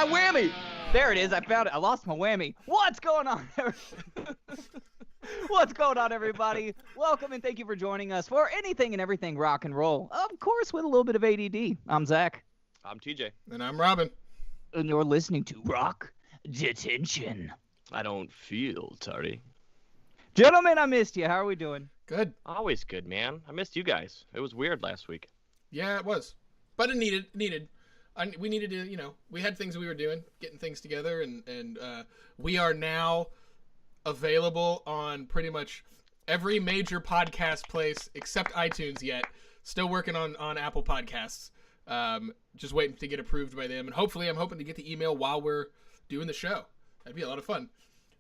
my whammy. There it is. I found it. I lost my whammy. What's going on? What's going on, everybody? Welcome and thank you for joining us for anything and everything rock and roll. Of course, with a little bit of ADD. I'm Zach. I'm TJ. And I'm Robin. And you're listening to Rock Detention. I don't feel sorry. Gentlemen, I missed you. How are we doing? Good. Always good, man. I missed you guys. It was weird last week. Yeah, it was. But it needed. We needed to, we had things we were doing, getting things together, and we are now available on pretty much every major podcast place except iTunes yet. Still working on Apple Podcasts. Just waiting to get approved by them. And hopefully I'm hoping to get the email while we're doing the show. That'd be a lot of fun.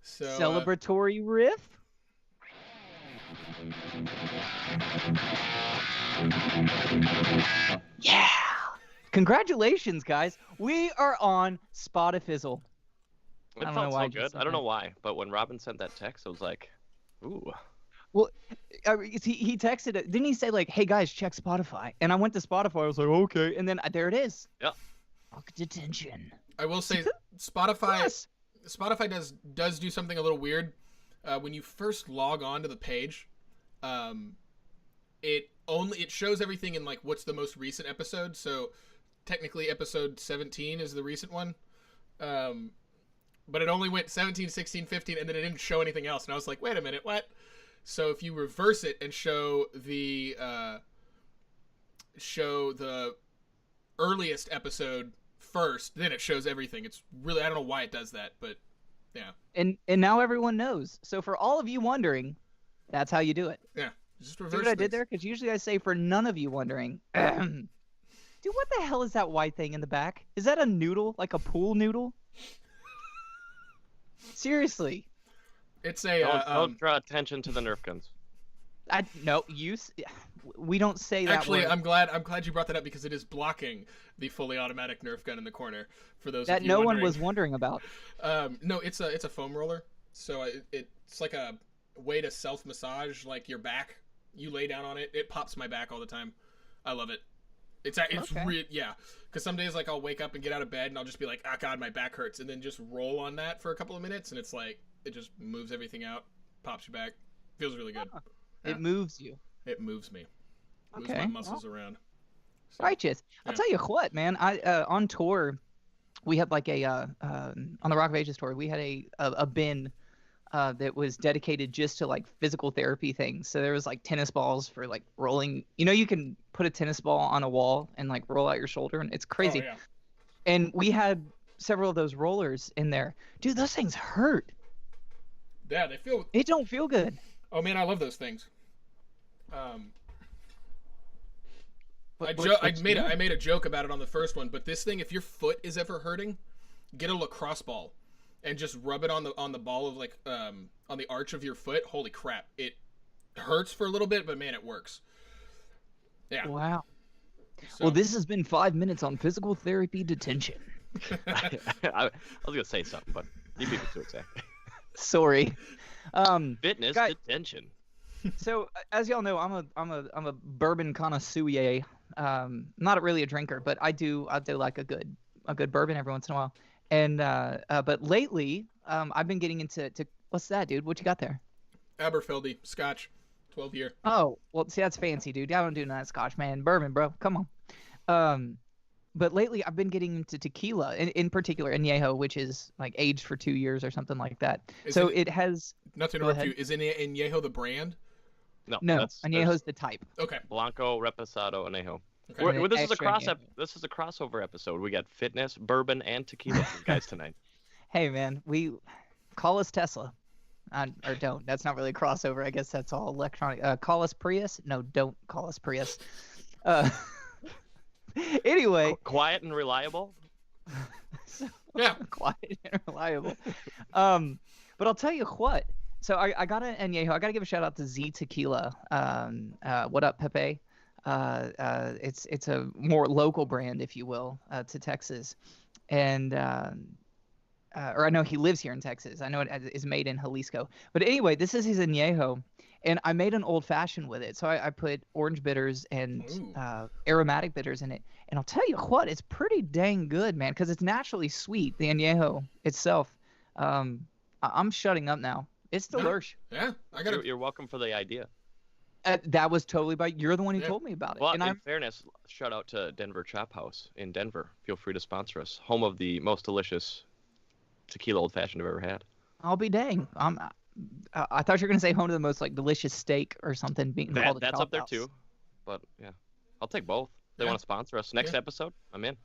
So Celebratory riff? Yeah! Congratulations, guys. We are on Spotify. It felt so good. I don't know why, but when Robin sent that text, I was like, ooh. Well, he texted it. Didn't he say, like, hey, guys, check Spotify? And I went to Spotify. I was like, okay. And then there it is. Yeah. Rock Detention. I will say Spotify does do something a little weird. When you first log on to the page, it shows everything in, like, what's the most recent episode. So technically episode 17 is the recent one. But it only went 17, 16, 15, and then it didn't show anything else. And I was like, wait a minute, what? So if you reverse it and show the earliest episode first, then it shows everything. It's really, I don't know why it does that, but yeah. And now everyone knows. So for all of you wondering, that's how you do it. Yeah. Just reverse See what I did there? Because usually I say for none of you wondering. Dude, what the hell is that white thing in the back? Is that a noodle? Like a pool noodle? Seriously. It's a don't draw attention to the Nerf guns. We don't say that. Actually, word. I'm glad you brought that up because it is blocking the fully automatic Nerf gun in the corner for those that of you no wondering. one was wondering about. No, it's a foam roller. So it's like a way to self massage like your back. You lay down on it, it pops my back all the time. I love it. It's okay. Yeah, because some days like I'll wake up and get out of bed and I'll just be like, ah, God, my back hurts, and then just roll on that for a couple of minutes, and it's like it just moves everything out, pops you back, feels really good. It moves you. It moves me. Moves Okay. my muscles around. So, Righteous. I'll tell you what, man. I on tour, we had like on the Rock of Ages tour, we had a bin that was dedicated just to like physical therapy things. So there was like tennis balls for like rolling. You can put a tennis ball on a wall and like roll out your shoulder, and it's crazy. Oh, yeah. And we had several of those rollers in there. Dude, those things hurt. Yeah, they feel. It don't feel good. Oh man, I love those things. I made a joke about it on the first one, but this thing, if your foot is ever hurting, get a lacrosse ball and just rub it on the ball of like on the arch of your foot. Holy crap, it hurts for a little bit, but man, it works. Yeah. Wow. So, Well, this has been 5 minutes on physical therapy detention. I was gonna say something, but you beat me to it, Zach. Sorry. Fitness guys, detention. So as y'all know, I'm a bourbon connoisseur. Not really a drinker, but I do like a good bourbon every once in a while. And but lately, I've been getting into what's that, dude? What you got there? Aberfeldy Scotch, 12 year. Oh, well, see, that's fancy, dude. I don't do none of that Scotch, man. Bourbon, bro. Come on. But lately, I've been getting into tequila, in particular, añejo, which is like aged for 2 years or something like that. It has. Not to interrupt you. Is añejo the brand? No, añejo's the type. Okay. Blanco, Reposado, Añejo. Okay. This is a crossover episode. We got fitness, bourbon, and tequila for you guys tonight. Hey, man, we call us Tesla. Or don't. That's not really a crossover. I guess that's all electronic. Call us Prius? No, don't call us Prius. Anyway. Quiet and reliable? Yeah. Quiet and reliable. But I'll tell you what. So I got an añejo. I got to give a shout out to Z Tequila. What up, Pepe? It's a more local brand, if you will, to Texas. And or I know he lives here in Texas. I know it is made in Jalisco. But anyway, this is his añejo, and I made an old fashioned with it. So I put orange bitters and aromatic bitters in it. And I'll tell you what, it's pretty dang good, man, because it's naturally sweet. The añejo itself. I'm shutting up now. It's delicious. Yeah, You're welcome for the idea. That was totally you're the one who told me about it. Well, in fairness, shout out to Denver Chop House in Denver. Feel free to sponsor us. Home of the most delicious tequila old fashioned I've ever had. I'll be dang. I thought you were gonna say home to the most like delicious steak or something. That's up there too. But yeah, I'll take both. They want to sponsor us. Next episode, I'm in.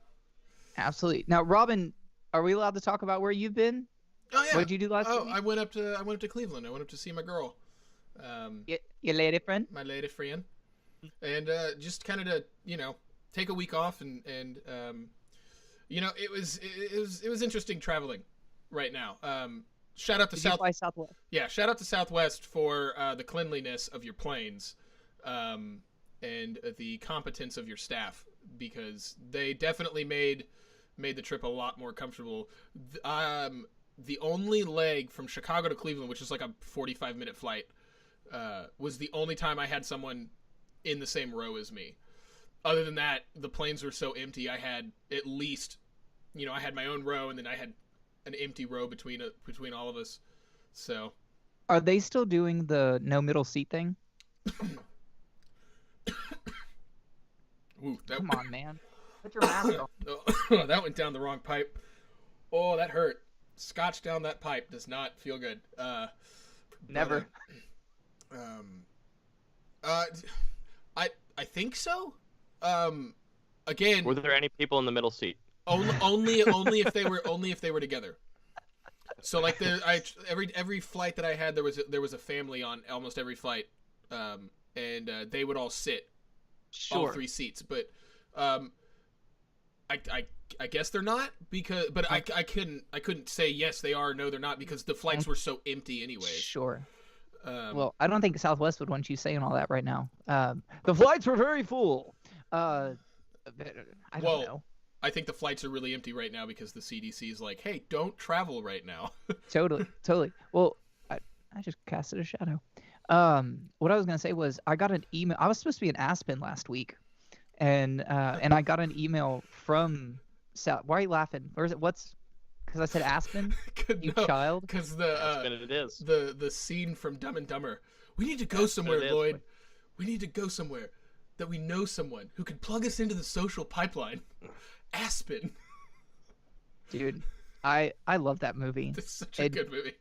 Absolutely. Now, Robin, are we allowed to talk about where you've been? Oh yeah. What did you do last week? I went up to Cleveland. I went up to see my girl. Your lady friend? My lady friend. And just kind of to, take a week off and it was interesting traveling right now. Shout out to Southwest. Yeah, shout out to Southwest for the cleanliness of your planes and the competence of your staff, because they definitely made the trip a lot more comfortable. The only leg from Chicago to Cleveland, which is like a 45-minute flight, was the only time I had someone in the same row as me. Other than that, the planes were so empty. I had at least, I had my own row, and then I had an empty row between all of us. So, are they still doing the no middle seat thing? Ooh, come on, man! Put your mask on. Oh, that went down the wrong pipe. Oh, that hurt. Scotch down that pipe does not feel good. Never. I think so. Again, were there any people in the middle seat? Only if they were together. So like every flight that I had, there was a family on almost every flight, and they would all sit, all three seats. But I guess they're not, but I couldn't say yes they are or no they're not, because the flights were so empty anyways. Sure. Well, I don't think Southwest would want you saying all that right now. The flights were very full. I don't know. I think the flights are really empty right now because the CDC is like, hey, don't travel right now. Totally. Well, I just casted a shadow. What I was going to say was I got an email. I was supposed to be in Aspen last week, and I got an email from South. Why are you laughing? Or is it because I said Aspen? Child? Because it is. The scene from Dumb and Dumber. We need to go somewhere, Lloyd. We need to go somewhere that we know someone who could plug us into the social pipeline. Aspen. Dude, I love that movie. It's such a good movie.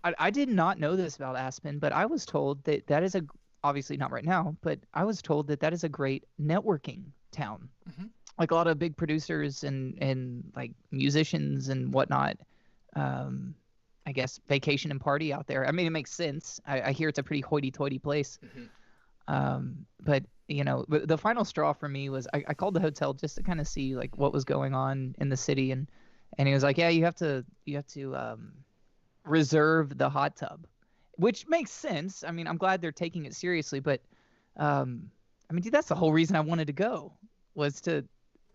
I did not know this about Aspen, but I was told that is obviously not right now, but I was told that is a great networking town. Mm-hmm. Like a lot of big producers and like musicians and whatnot, I guess vacation and party out there. I mean, it makes sense. I hear it's a pretty hoity-toity place. Mm-hmm. But the final straw for me was I called the hotel just to kind of see like what was going on in the city, and he was like, yeah, you have to reserve the hot tub, which makes sense. I mean, I'm glad they're taking it seriously, but I mean, dude, that's the whole reason I wanted to go, was to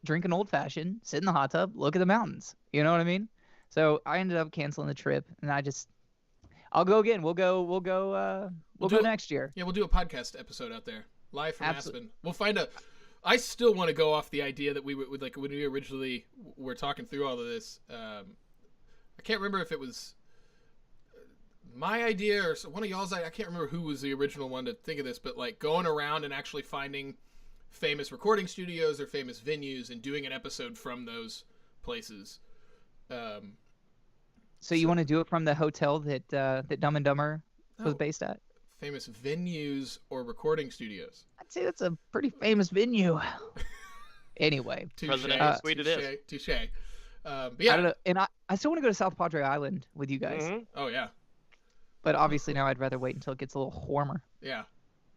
drink an old fashioned, sit in the hot tub, look at the mountains. You know what I mean? So I ended up canceling the trip, and I'll go again. We'll go next year. Yeah, we'll do a podcast episode out there, live from Aspen. We'll find a. I still want to go off the idea that we would like when we originally were talking through all of this. I can't remember if it was my idea or one of y'all's. I can't remember who was the original one to think of this, but like going around and actually finding famous recording studios or famous venues and doing an episode from those places. So you want to do it from the hotel that Dumb and Dumber was based at? Famous venues or recording studios? I'd say that's a pretty famous venue. Anyway. Presidential suite it is. Touche. But yeah. I don't know. And I still want to go to South Padre Island with you guys. Mm-hmm. Oh, yeah. But obviously now I'd rather wait until it gets a little warmer. Yeah.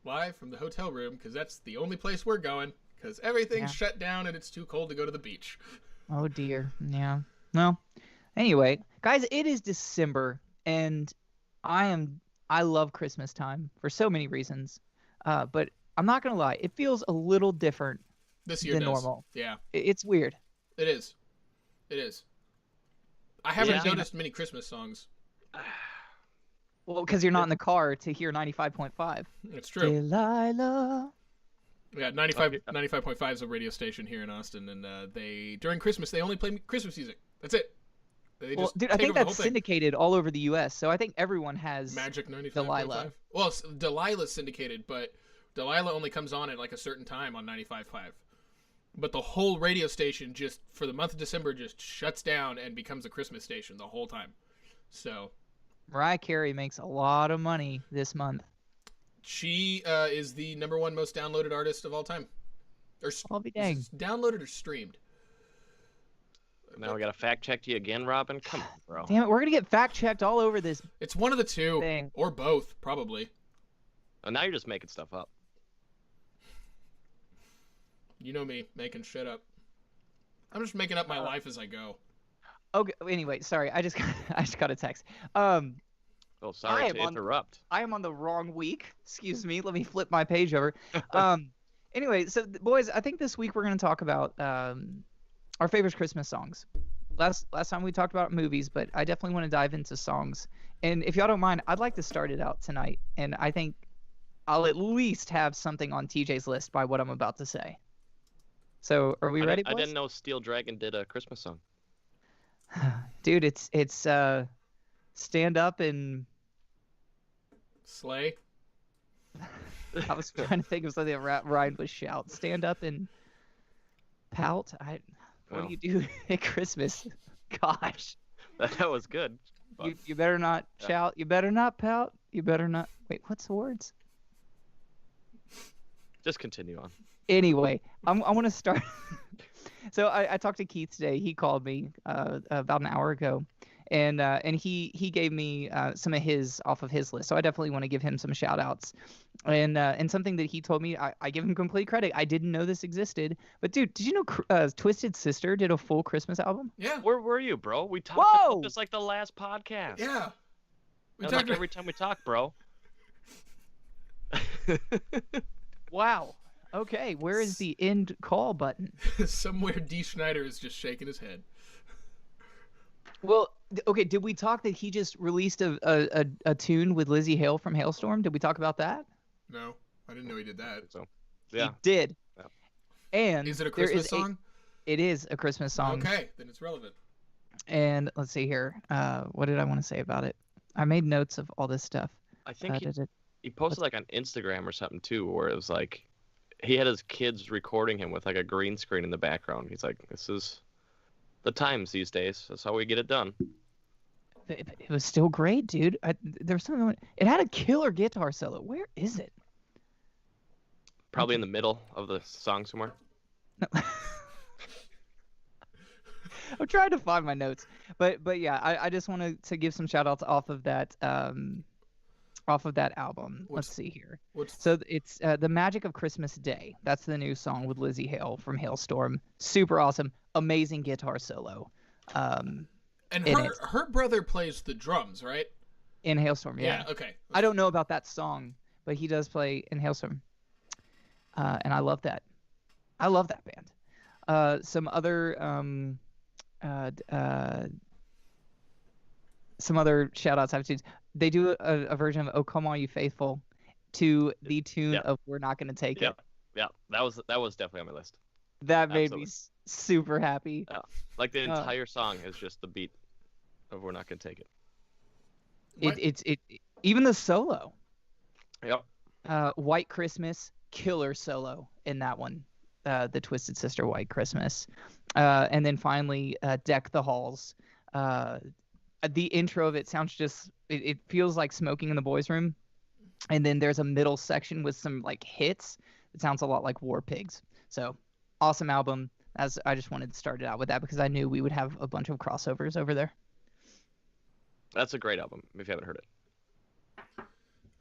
Live from the hotel room, because that's the only place we're going, because everything's shut down and it's too cold to go to the beach. Oh, dear. Yeah. Well, anyway, guys, it is December, and I love Christmas time for so many reasons. But I'm not going to lie, it feels a little different this year than normal. Yeah. It's weird. It is. I haven't Yeah. noticed many Christmas songs. Well, because you're not in the car to hear 95.5. It's true. Delilah. Yeah, 95.5 is a radio station here in Austin, and they during Christmas they only play Christmas music. That's it. They Well, just dude, I take think over the whole that's thing. syndicated all over the U.S., so I think everyone has Magic 95.5. Delilah. Well, Delilah's syndicated, but Delilah only comes on at like a certain time on 95.5. But the whole radio station just for the month of December just shuts down and becomes a Christmas station the whole time. So Mariah Carey makes a lot of money this month. she is the #1 most downloaded artist of all time. Or I'll be is dang. it downloaded or streamed? Now we got to fact check you again, Robin. Come on, bro. Damn it, we're gonna get fact checked all over this It's one of the two, thing. or both, probably. Oh, now you're just making stuff up. You know me, making shit up. I'm just making up my life as I go. Okay. Anyway, sorry. I just got a text. Oh, I sorry am to on- interrupt. I am on the wrong week. Excuse me. Let me flip my page over. Anyway, so boys, I think this week we're gonna talk about our favorite Christmas songs. Last time we talked about movies, but I definitely want to dive into songs. And if y'all don't mind, I'd like to start it out tonight. And I think I'll at least have something on TJ's list by what I'm about to say. So, are we ready, boys? I didn't know Steel Dragon did a Christmas song. Dude, it's stand up and Slay. I was trying to think of something that rhymed with shout. Stand up and pout. What Oh. do you do at Christmas? Gosh. That was good. But You better not Yeah. shout. You better not pout. You better not. Wait, what's the words? just continue on. Anyway, I want to start. So I talked to Keith today. He called me about an hour ago, and he gave me some of his off of his list. So I definitely want to give him some shout outs. And something that he told me, I give him complete credit. I didn't know this existed. But dude, did you know Twisted Sister did a full Christmas album? Yeah. Where were you, bro? We talked Whoa! about this like the last podcast. Yeah. We That's talked like every time we talk, bro. Wow. Okay, where is the end call button? somewhere D. Schneider is just shaking his head. Well, okay, did we talk that he just released a tune with Lizzie Hale from Hailstorm? Did we talk about that? No, I didn't know he did that. So, yeah. He did. Yeah. And Is it a there Christmas is song? It is a Christmas song. Okay, then it's relevant. And let's see here. What did I want to say about it? I made notes of all this stuff. I think Did it- he posted like on Instagram or something too, where it was like he had his kids recording him with like a green screen in the background. He's like, "This is the times these days. That's how we get it done." It was still great, dude. There was something. It had a killer guitar solo. Where is it? Probably in the middle of the song somewhere. I'm trying to find my notes, but yeah, I just wanted to give some shout outs off of that album. Let's see here. So it's The Magic of Christmas Day. That's the new song with Lizzie Hale from Hailstorm. Super awesome, amazing guitar solo. And in it. her brother plays the drums, right? In Hailstorm, yeah. Okay. I don't know about that song, but he does play in Hailstorm, and I love that. I love that band. Some other shout outs I have to. They do a version of "Oh Come All You Faithful" to the tune Yeah. of "We're Not Gonna Take Yeah, It." yeah, that was definitely on my list. That made me Absolutely. super happy. Like the entire song is just the beat of "We're Not Gonna Take It." It even the solo. Yep. White Christmas, killer solo in that one. The Twisted Sister White Christmas. And then finally, Deck the Halls. The intro of it sounds just, it feels like Smoking in the Boys Room. And then there's a middle section with some like hits. It sounds a lot like War Pigs. So awesome album. I just wanted to start it out with that because I knew we would have a bunch of crossovers over there. That's a great album if you haven't heard it.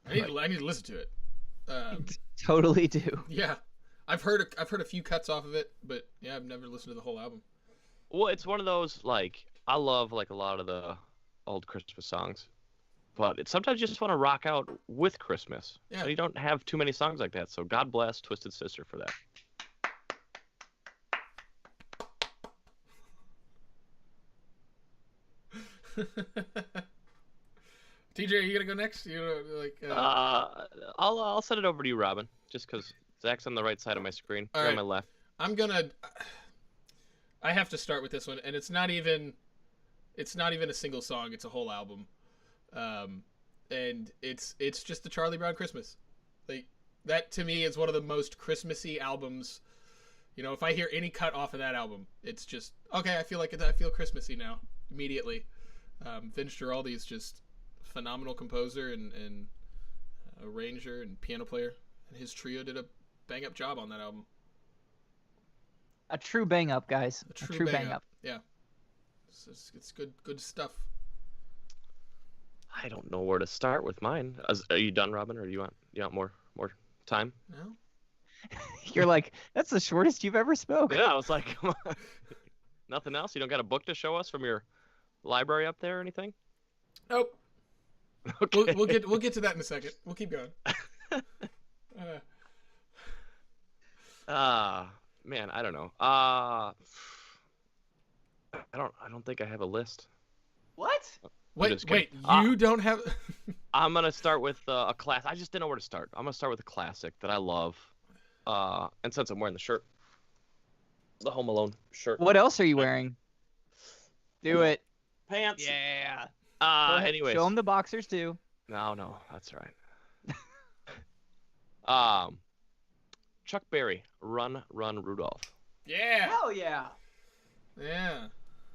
I need to listen to it. Totally do. Yeah, I've heard a few cuts off of it, but yeah, I've never listened to the whole album. Well, it's one of those, like, I love like a lot of the old Christmas songs, but sometimes you just want to rock out with Christmas. Yeah. So you don't have too many songs like that. So God bless Twisted Sister for that. TJ, are you gonna go next? I'll send it over to you, Robin, just because Zach's on the right side of my screen. You're on my left. I have to start with this one, and it's not even a single song. It's a whole album, and it's just the Charlie Brown Christmas. Like that to me is one of the most Christmassy albums. You know, if I hear any cut off of that album, it's just okay. I feel Christmassy now immediately. Vince Guaraldi is just phenomenal composer and arranger and piano player, and his trio did a bang up job on that album. A true bang up, guys. A true bang up. Yeah, it's good stuff. I don't know where to start with mine. Are you done, Robin, or do you want more time? No. You're like, that's the shortest you've ever spoke. Yeah, I was like, come on. Nothing else? You don't got a book to show us from your library up there or anything? Nope. Okay. We'll get to that in a second. We'll keep going. Man, I don't know. I don't think I have a list. What? Wait, you don't have. I'm gonna start with a class. I just didn't know where to start. I'm gonna start with a classic that I love. And since I'm wearing the shirt, the Home Alone shirt. What else are you wearing? Do it. Pants. Yeah. Anyways. Show them the boxers too. No, that's right. Chuck Berry, Run, Run, Rudolph. Yeah. Hell yeah. Yeah.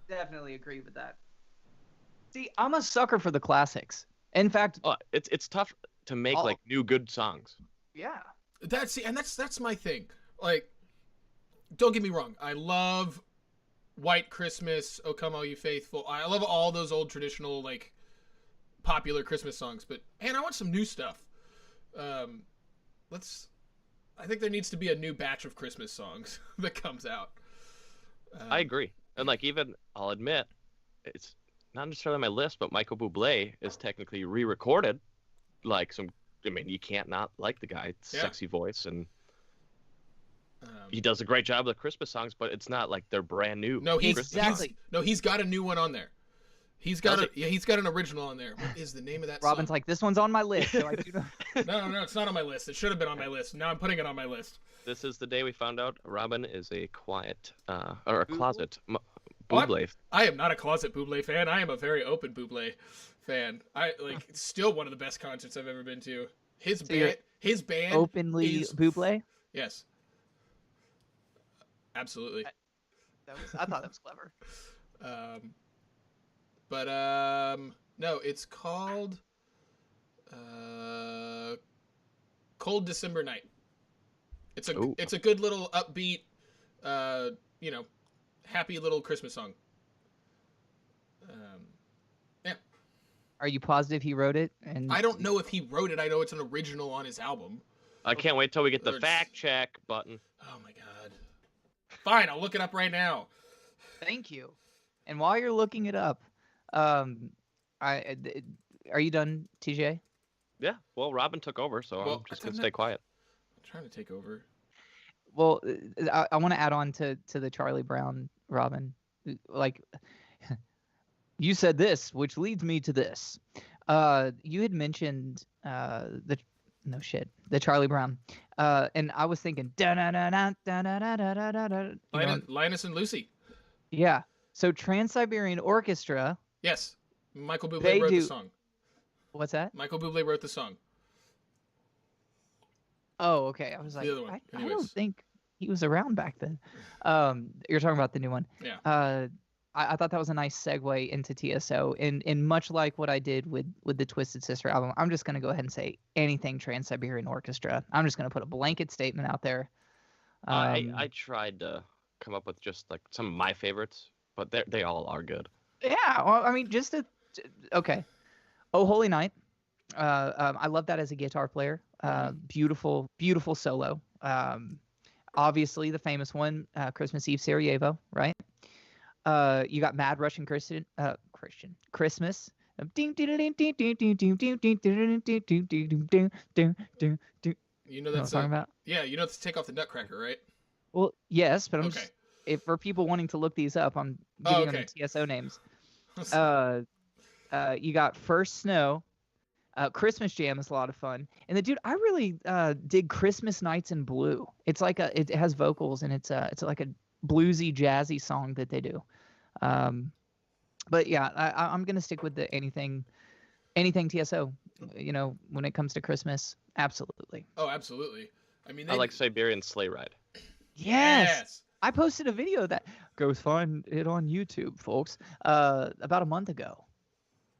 Definitely agree with that. See, I'm a sucker for the classics. In fact, it's tough to make like new good songs. Yeah. That's my thing. Like, don't get me wrong. I love White Christmas, O Come All You Faithful. I love all those old traditional like popular Christmas songs. But man, I want some new stuff. I think there needs to be a new batch of Christmas songs that comes out. I agree, and like even I'll admit, it's not necessarily on my list, but Michael Bublé is technically re-recorded. Like you can't not like the guy. Sexy voice, and he does a great job with the Christmas songs, but it's not like they're brand new. No, he's got a new one on there. He's got an original on there. What is the name of that Robin's song? like, this one's on my list. So I do not... No, it's not on my list. It should have been on my list. Now I'm putting it on my list. This is the day we found out Robin is a quiet or a closet Bublé. I am not a closet Bublé fan. I am a very open Bublé fan. It's still one of the best concerts I've ever been to. His band openly is... Bublé? Yes. Absolutely. I thought that was clever. But no, it's called Cold December Night. It's a good little upbeat, happy little Christmas song. Yeah. Are you positive he wrote it? And I don't know if he wrote it. I know it's an original on his album. I can't wait till we get the fact check button. Oh my god. Fine, I'll look it up right now. Thank you. And while you're looking it up, are you done, TJ? Yeah. Well, Robin took over, so I'm just gonna stay quiet. I'm trying to take over. Well, I want to add on to the Charlie Brown, Robin. Like, you said this, which leads me to this. You had mentioned the Charlie Brown, and I was thinking Linus and Lucy. Yeah. So Trans-Siberian Orchestra. Yes, Michael Bublé wrote the song. What's that? Michael Bublé wrote the song. Oh, okay. I was like, I don't think he was around back then. You're talking about the new one. Yeah. I thought that was a nice segue into TSO. And much like what I did with the Twisted Sister album, I'm just going to go ahead and say anything Trans-Siberian Orchestra. I'm just going to put a blanket statement out there. I tried to come up with just like some of my favorites, but they all are good. Yeah. Well, I mean, okay. Oh, Holy Night. I love that as a guitar player. Beautiful, beautiful solo. Obviously the famous one, Christmas Eve Sarajevo, right? You got Mad Russian Christmas. You know that's talking about? Yeah, you know it's Take Off the Nutcracker, right? Well, yes, but I'm just, if for people wanting to look these up, I'm giving them TSO names. You got First Snow. Christmas Jam is a lot of fun. And the dude, I really dig Christmas Nights in Blue. It's like it has vocals and it's like a bluesy, jazzy song that they do. But yeah, I'm gonna stick with the anything TSO. You know, when it comes to Christmas, absolutely. Oh, absolutely. I mean, I like Siberian Sleigh Ride. Yes. I posted a video that goes find it on YouTube, folks. About a month ago.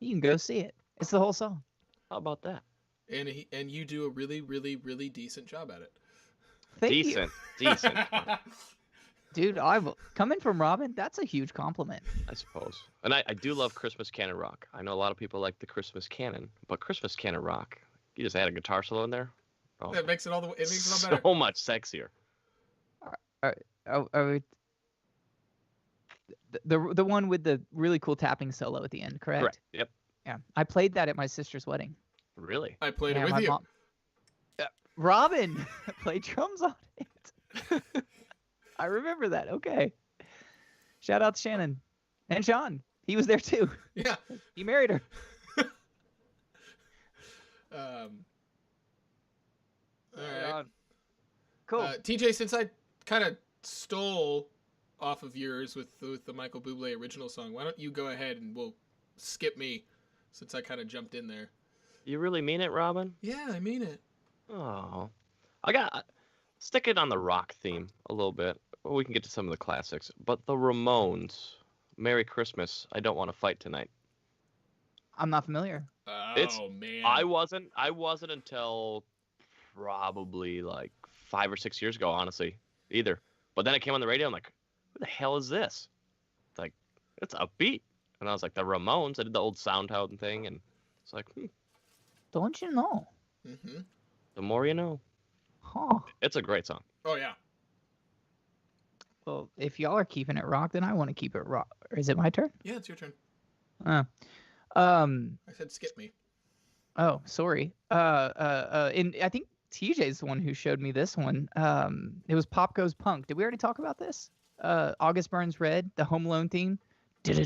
You can go see it. It's the whole song. How about that? And you do a really, really, really decent job at it. Thank Decent. Dude, coming from Robin, that's a huge compliment. I suppose. And I do love Christmas canon rock. I know a lot of people like the Christmas canon, but Christmas canon rock, you just add a guitar solo in there. Oh, It makes it all better. So much sexier. The one with the really cool tapping solo at the end, correct? Correct. Yep. Yeah, I played that at my sister's wedding. Really? I played Yeah, it my with you. mom- Robin played drums on it. I remember that. Okay. Shout out to Shannon and Sean. He was there too. Yeah. He married her. All right. Cool. TJ, since I kind of stole off of yours with the Michael Bublé original song, why don't you go ahead and we'll skip me since I kind of jumped in there. You really mean it, Robin? Yeah, I mean it. Oh. Stick it on the rock theme a little bit. Well, we can get to some of the classics. But the Ramones, Merry Christmas, I Don't Want to Fight Tonight. I'm not familiar. Oh, man. I wasn't until probably like 5 or 6 years ago, honestly, either. But then it came on the radio. I'm like, who the hell is this? It's like, it's upbeat. And I was like, the Ramones. I did the old Soundhound thing, and it's like, Don't you know? Mm-hmm. the more you know. Huh. It's a great song. Oh, yeah. Well, if y'all are keeping it rock, then I want to keep it rock. Is it my turn? Yeah, it's your turn. I said skip me. Oh, sorry. And I think TJ's the one who showed me this one. It was Pop Goes Punk. Did we already talk about this? August Burns Red, the Home Alone theme. It's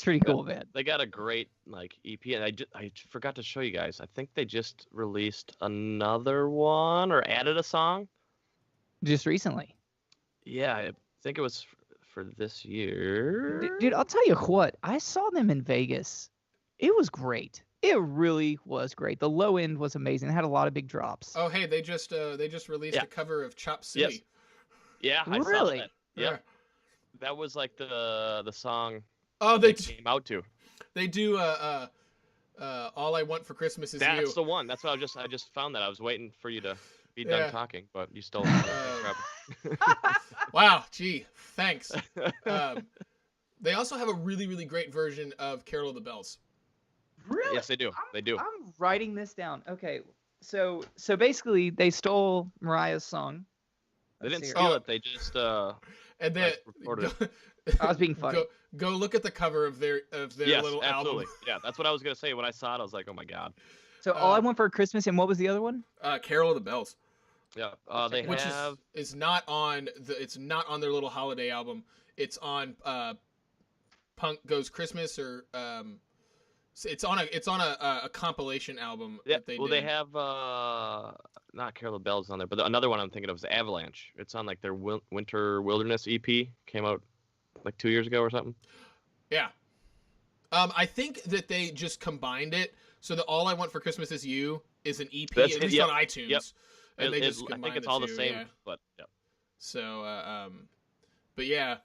pretty cool, man. They got a great EP, and I forgot to show you guys. I think they just released another one or added a song. Just recently. Yeah, I think it was for this year. Dude, I'll tell you what. I saw them in Vegas. It was great. It really was great. The low end was amazing. They had a lot of big drops. Oh, hey, they just released a cover of Chop Suey. Yes. Yeah, I really? saw that. Yep. That was like the song. Oh, they came out to. They do All I Want for Christmas Is You. That's the one. That's what I just found that. I was waiting for you to be done talking, but you stole it. Wow, gee, thanks. They also have a really, really great version of Carol of the Bells. Really? Yes, they do. They do. I'm writing this down. Okay. So basically they stole Mariah's song. They didn't steal it. They just and then recorded it. I was being funny. Go look at the cover of their little absolutely. album. Yeah, that's what I was gonna say. When I saw it, I was like, oh my god. So All I Want for Christmas, and what was the other one? Carol of the Bells. Yeah, they Which have. is not on it's not on their little holiday album. It's on Punk Goes Christmas or it's on a compilation album. Yeah, that they well, did. they have not Carol of the Bells on there, but another one I'm thinking of is Avalanche. It's on like their Winter Wilderness EP. Came out like 2 years ago or something. Yeah. I think that they just combined it so that All I Want for Christmas Is You is an EP, at least on iTunes. Yep. And they just combined I think it's the all two, the same, yeah. but yeah. So, but yeah,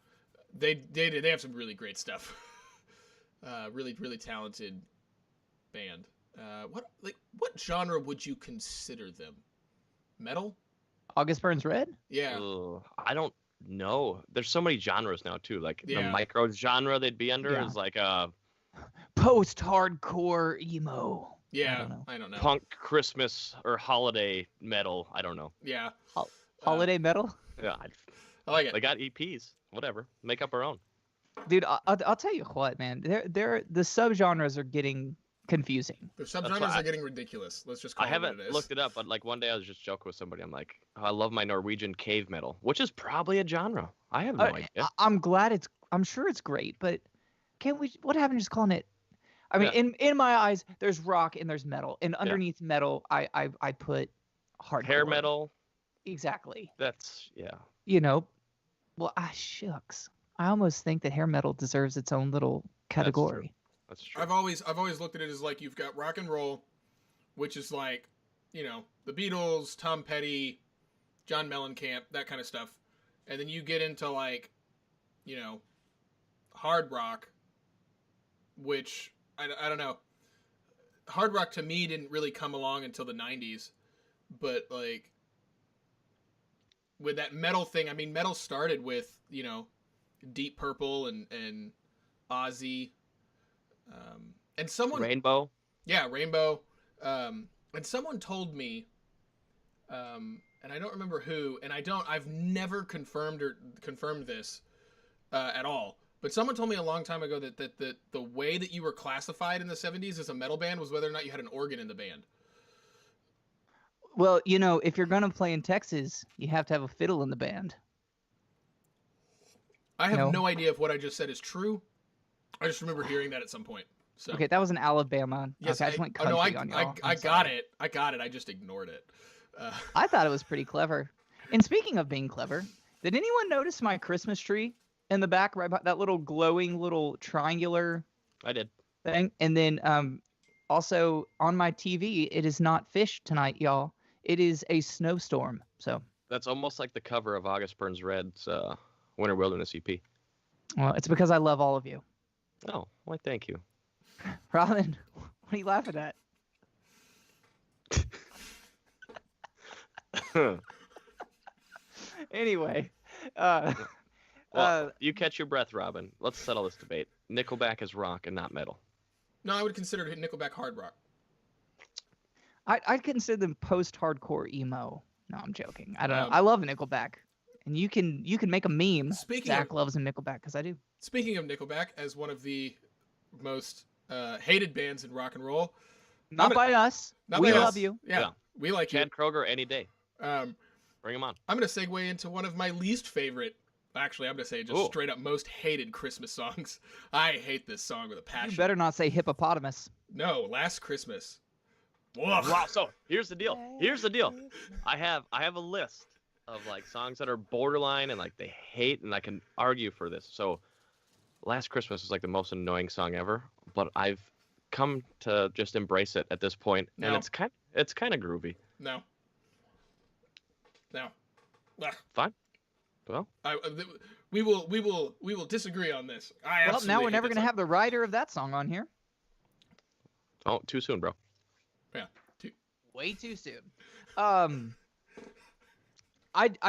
they have some really great stuff. Really, really talented band. What genre would you consider them? Metal? August Burns Red? Yeah. I don't know. There's so many genres now too. Like the Yeah. micro genre they'd be under is like Post-hardcore emo. Yeah. I don't know. punk Christmas or holiday metal. I don't know. Yeah. Holiday metal? Yeah, I like it. they got EPs. Whatever. Make up our own. Dude, I'll tell you what, man. They're the subgenres are getting confusing. The subgenres are getting ridiculous. Let's just call I it what haven't it is. looked it up, but like one day I was just joking with somebody. I'm like, oh, I love my Norwegian cave metal, which is probably a genre. I have no idea. I'm glad it's. I'm sure it's great, but can't we? What happened to just calling it? I mean, in my eyes, there's rock and there's metal, and underneath metal, I put hardcore. Hair metal. Exactly. That's You know, well, shucks. I almost think that hair metal deserves its own little category. That's true. I've always looked at it as like you've got rock and roll, which is like, you know, the Beatles, Tom Petty, John Mellencamp, that kind of stuff, and then you get into like, you know, hard rock, which I don't know. Hard rock to me didn't really come along until the 90s, but like with that metal thing, I mean, metal started with, you know, Deep Purple and Ozzy, and someone Rainbow. Yeah, Rainbow. And someone told me, and I don't remember who, and I've never confirmed this at all. But someone told me a long time ago that the way that you were classified in the 70s as a metal band was whether or not you had an organ in the band. Well, you know, if you're gonna play in Texas, you have to have a fiddle in the band. I have no idea if what I just said is true. I just remember hearing that at some point. So. Okay, that was in Alabama. Yes, okay, I just went country on y'all. I got it. I got it. I just ignored it. I thought it was pretty clever. And speaking of being clever, did anyone notice my Christmas tree in the back, right by that little glowing little triangular I did. thing? And then also on my TV, it is not fish tonight, y'all. It is a snowstorm. So That's almost like the cover of August Burns Red's Winter Wilderness EP. well, it's because I love all of you. Oh, why? Thank you. Robin, what are you laughing at? Anyway, you catch your breath, Robin. Let's settle this debate. Nickelback is rock and not metal. No, I would consider Nickelback hard rock. I'd consider them post-hardcore emo. No, I'm joking. I don't know. I love Nickelback, and you can make a meme. Zach loves a Nickelback because I do. Speaking of Nickelback, as one of the most hated bands in rock and roll, not by us. We love you. Yeah, we like you. Chad Kroger any day. Bring him on. I'm going to segue into one of my least favorite. Actually, I'm going to say just straight up most hated Christmas songs. I hate this song with a passion. You better not say hippopotamus. No, Last Christmas. Wow. So here's the deal. I have a list of like songs that are borderline and like they hate, and I can argue for this. So Last Christmas is like the most annoying song ever, but I've come to just embrace it at this point, and it's kind of groovy. No. Fine. Well, we will disagree on this. Well, now we're never gonna have the writer of that song on here. Oh, too soon, bro. Yeah, way too soon. I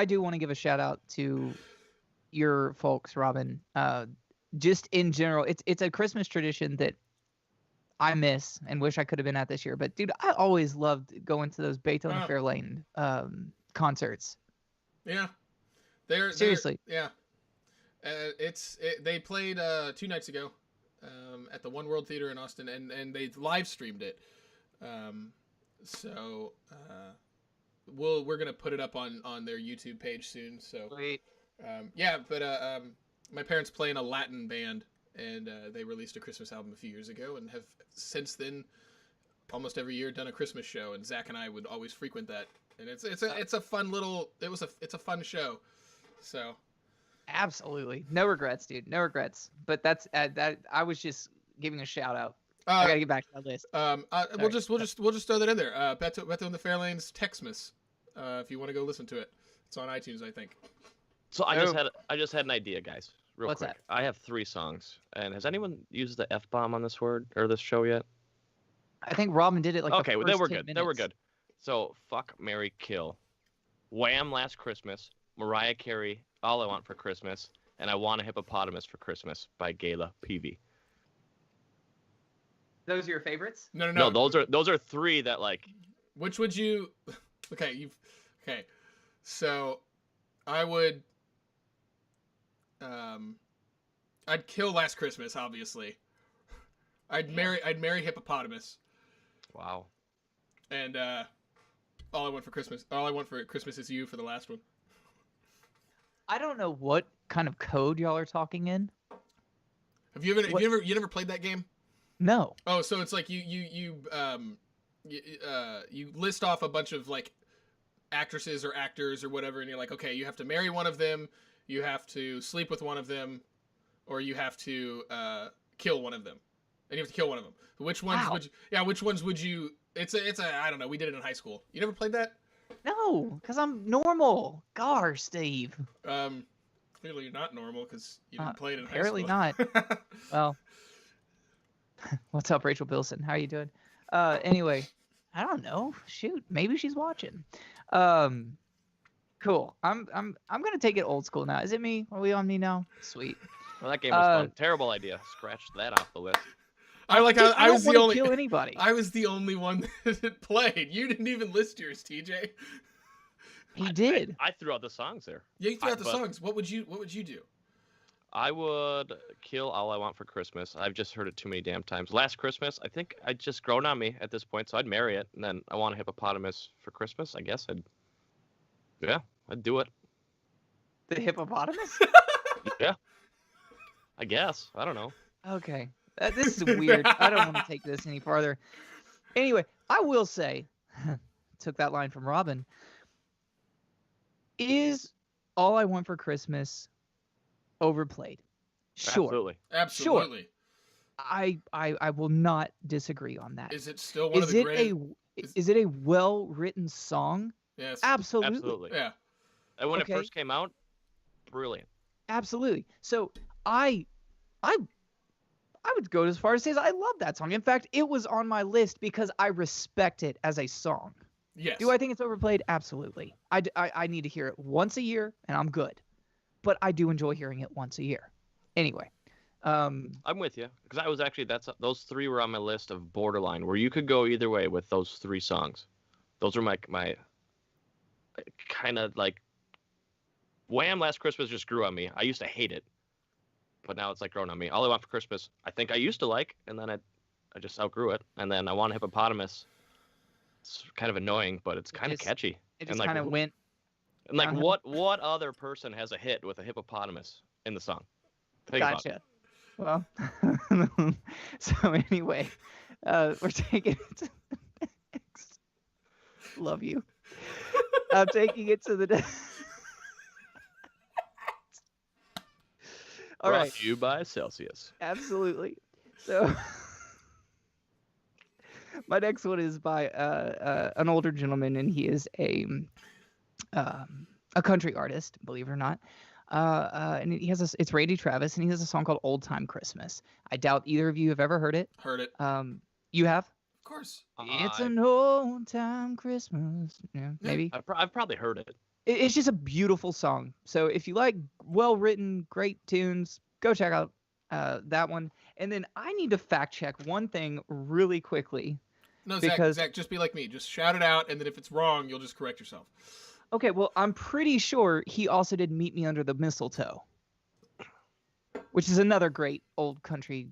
do want to give a shout out to your folks, Robin. Just in general, it's a Christmas tradition that I miss and wish I could have been at this year. But dude, I always loved going to those Beethoven Fairlane concerts. Yeah, seriously. Yeah, they played 2 nights ago at the One World Theater in Austin, and they live streamed it. So we're gonna put it up on their YouTube page soon. So Wait. But my parents play in a Latin band, and they released a Christmas album a few years ago, and have since then almost every year done a Christmas show. And Zach and I would always frequent that, and it's a fun little it's a fun show. So absolutely no regrets, dude, no regrets. But that's that I was just giving a shout out. I gotta get back to that list. We'll just throw that in there. Beto and the Fairlanes, Texmas. If you want to go listen to it, it's on iTunes, I think. So I just had an idea, guys. What's quick. that? I have 3 songs, and has anyone used the F-bomb on this word or this show yet? I think Robin did it like okay, the well, first then we're 10 good. minutes. Then we're good. So fuck, marry, kill. Wham! Last Christmas. Mariah Carey. All I Want for Christmas. And I Want a Hippopotamus for Christmas by Gayla Peavy. Those are your favorites? No, those are 3 that like. Which would you? Okay, okay. So, I would. I'd kill Last Christmas, obviously. I'd marry hippopotamus. Wow. And all I want for Christmas is you for the last one. I don't know what kind of code y'all are talking in. Have you never played that game? No. Oh, so it's like you list off a bunch of like actresses or actors or whatever, and you're like, okay, you have to marry one of them, you have to sleep with one of them, or you have to kill one of them, and you have to kill one of them. Which ones would you? It's a I don't know. We did it in high school. You never played that? No, because I'm normal. Gar, Steve. Clearly you're not normal because you didn't play it in high Apparently school. not. Well, what's up, Rachel Bilson? How are you doing? Anyway, I don't know. Shoot, maybe she's watching. Cool. I'm gonna take it old school now. Is it me? Are we on me now? Sweet. Well, that game was fun. Terrible idea. Scratch that off the list. I was the only kill anybody. I was the only one that played. You didn't even list yours, TJ. He did. I threw out the songs there. Yeah, you threw out the songs. What would you do? I would kill All I Want for Christmas. I've just heard it too many damn times. Last Christmas, I think I'd just grown on me at this point, so I'd marry it. And then I Want a Hippopotamus for Christmas. I guess I'd do it. The hippopotamus? Yeah. I guess. I don't know. Okay. This is weird. I don't want to take this any farther. Anyway, I will say, took that line from Robin. Is All I Want for Christmas overplayed? Sure. Absolutely. Sure. I will not disagree on that. Is it still one of the great? Is it a well-written song? Yes. Absolutely. Yeah. And when it first came out, brilliant. Absolutely. So I would go as far as to say I love that song. In fact, it was on my list because I respect it as a song. Yes. Do I think it's overplayed? Absolutely. I need to hear it once a year, and I'm good. But I do enjoy hearing it once a year. Anyway. I'm with you. Because I was actually, those three were on my list of borderline, where you could go either way with those three songs. Those are my kind of like, Wham! Last Christmas just grew on me. I used to hate it. But now it's like growing on me. All I Want for Christmas, I think I used to like, and then I just outgrew it. And then I Want a Hippopotamus. It's kind of annoying, but it's kind of catchy. It just kind of went. And like, what other person has a hit with a hippopotamus in the song? Gotcha. Well, so anyway, we're taking it to the next. Love you. I'm taking it to the next. All right. Brought to you by Celsius. Absolutely. So my next one is by an older gentleman, and he is a country artist, believe it or not. And he has it's Randy Travis, and he has a song called "Old Time Christmas." I doubt either of you have ever heard it. Heard it. You have? Of course. It's an old time Christmas. Yeah, maybe. I've probably heard it. It's just a beautiful song. So if you like well-written, great tunes, go check out that one. And then I need to fact check one thing really quickly. No, Zach, just be like me. Just shout it out, and then if it's wrong, you'll just correct yourself. Okay, well, I'm pretty sure he also did Meet Me Under the Mistletoe, which is another great old country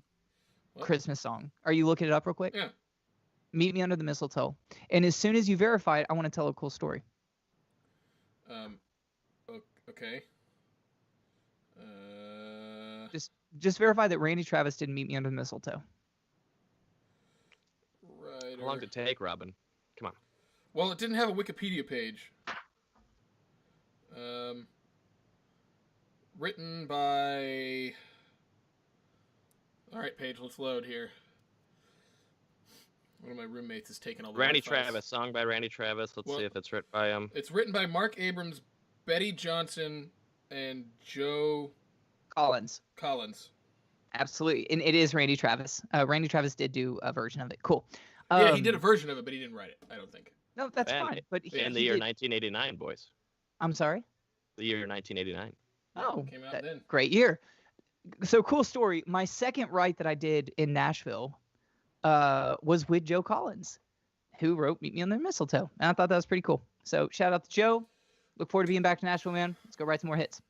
Christmas song. Are you looking it up real quick? Yeah. Meet Me Under the Mistletoe. And as soon as you verify it, I want to tell a cool story. Okay. Just verify that Randy Travis didn't Meet Me Under the Mistletoe. Right. How long did it take, Robin? Come on. Well, it didn't have a Wikipedia page. Written by... All right, page, let's load here. One of my roommates is taking all the Randy Wi-Fi. Travis, song by Randy Travis. Let's see if it's written by him. It's written by Mark Abrams, Betty Johnson, and Joe Collins. Absolutely. And it is Randy Travis. Randy Travis did do a version of it. Cool. Yeah, he did a version of it, but he didn't write it, I don't think. No, that's fine. But in the year 1989, boys. I'm sorry? The year 1989. Oh, came out then. Great year. So cool story. My second write that I did in Nashville was with Joe Collins, who wrote Meet Me Under the Mistletoe. And I thought that was pretty cool. So shout out to Joe. Look forward to being back to Nashville, man. Let's go write some more hits.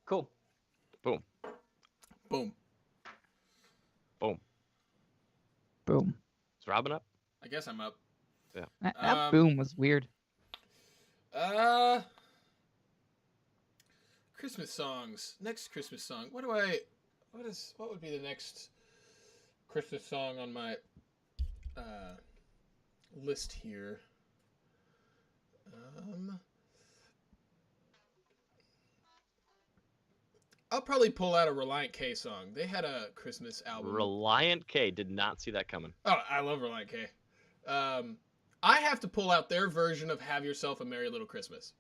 Cool. Boom. Boom. Boom. Robin up? I guess I'm up. Yeah. That boom was weird. Christmas songs. Next Christmas song. What would be the next Christmas song on my list here? I'll probably pull out a Reliant K song. They had a Christmas album. Reliant K. Did not see that coming. Oh, I love Reliant K. I have to pull out their version of "Have Yourself a Merry Little Christmas."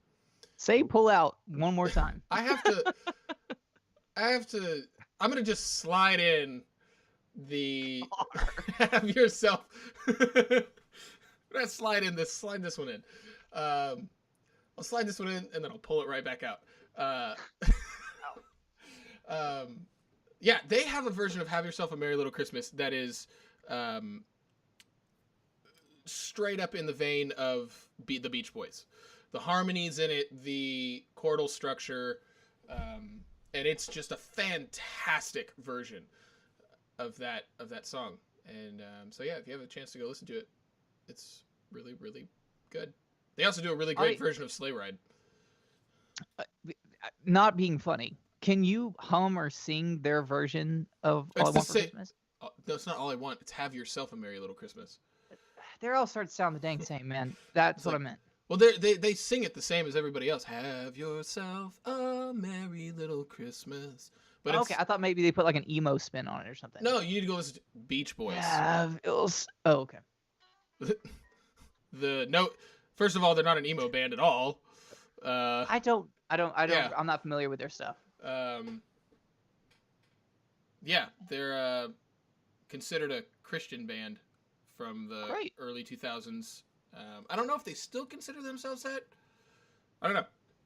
Say pull out one more time. I have to. I'm gonna just slide in the "Have Yourself." Let's slide this one in. I'll slide this one in and then I'll pull it right back out. Yeah, they have a version of "Have Yourself a Merry Little Christmas" that is straight up in the vein of the Beach Boys. The harmonies in it, the chordal structure, and it's just a fantastic version of that song. And so yeah, if you have a chance to go listen to it, it's really, really good. They also do a really great version of Sleigh Ride. Not being funny, can you hum or sing their version of All I Want for Christmas? No, it's not All I Want. It's "Have Yourself a Merry Little Christmas." They all start to sound the dang same, man. That's what I meant. Well, they sing it the same as everybody else. "Have yourself a merry little Christmas." But okay, I thought maybe they put like an emo spin on it or something. No, you need to go listen to Beach Boys. Okay. First of all, they're not an emo band at all. I don't. Yeah. I'm not familiar with their stuff. Yeah, they're considered a Christian band from the early 2000s. I don't know if they still consider themselves that. I don't know,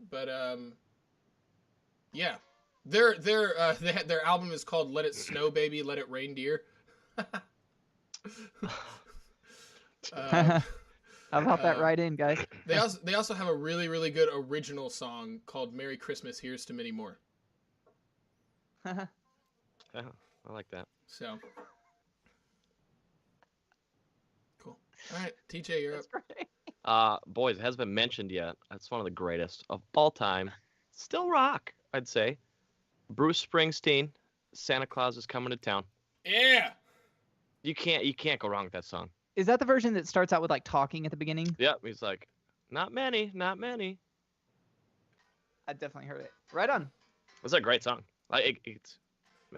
but yeah, their album is called "Let It Snow, Baby, Let It Rain, Dear." How about that right in, guys? They also have a really, really good original song called "Merry Christmas, Here's to Many More." Yeah, I like that. So cool. All right, TJ, you're up. Great. Boys, it hasn't been mentioned yet. That's one of the greatest of all time. Still rock, I'd say. Bruce Springsteen, "Santa Claus is Coming to Town." Yeah. You can't go wrong with that song. Is that the version that starts out with like talking at the beginning? Yep, he's like, "Not many, not many." I definitely heard it. Right on. It's a great song.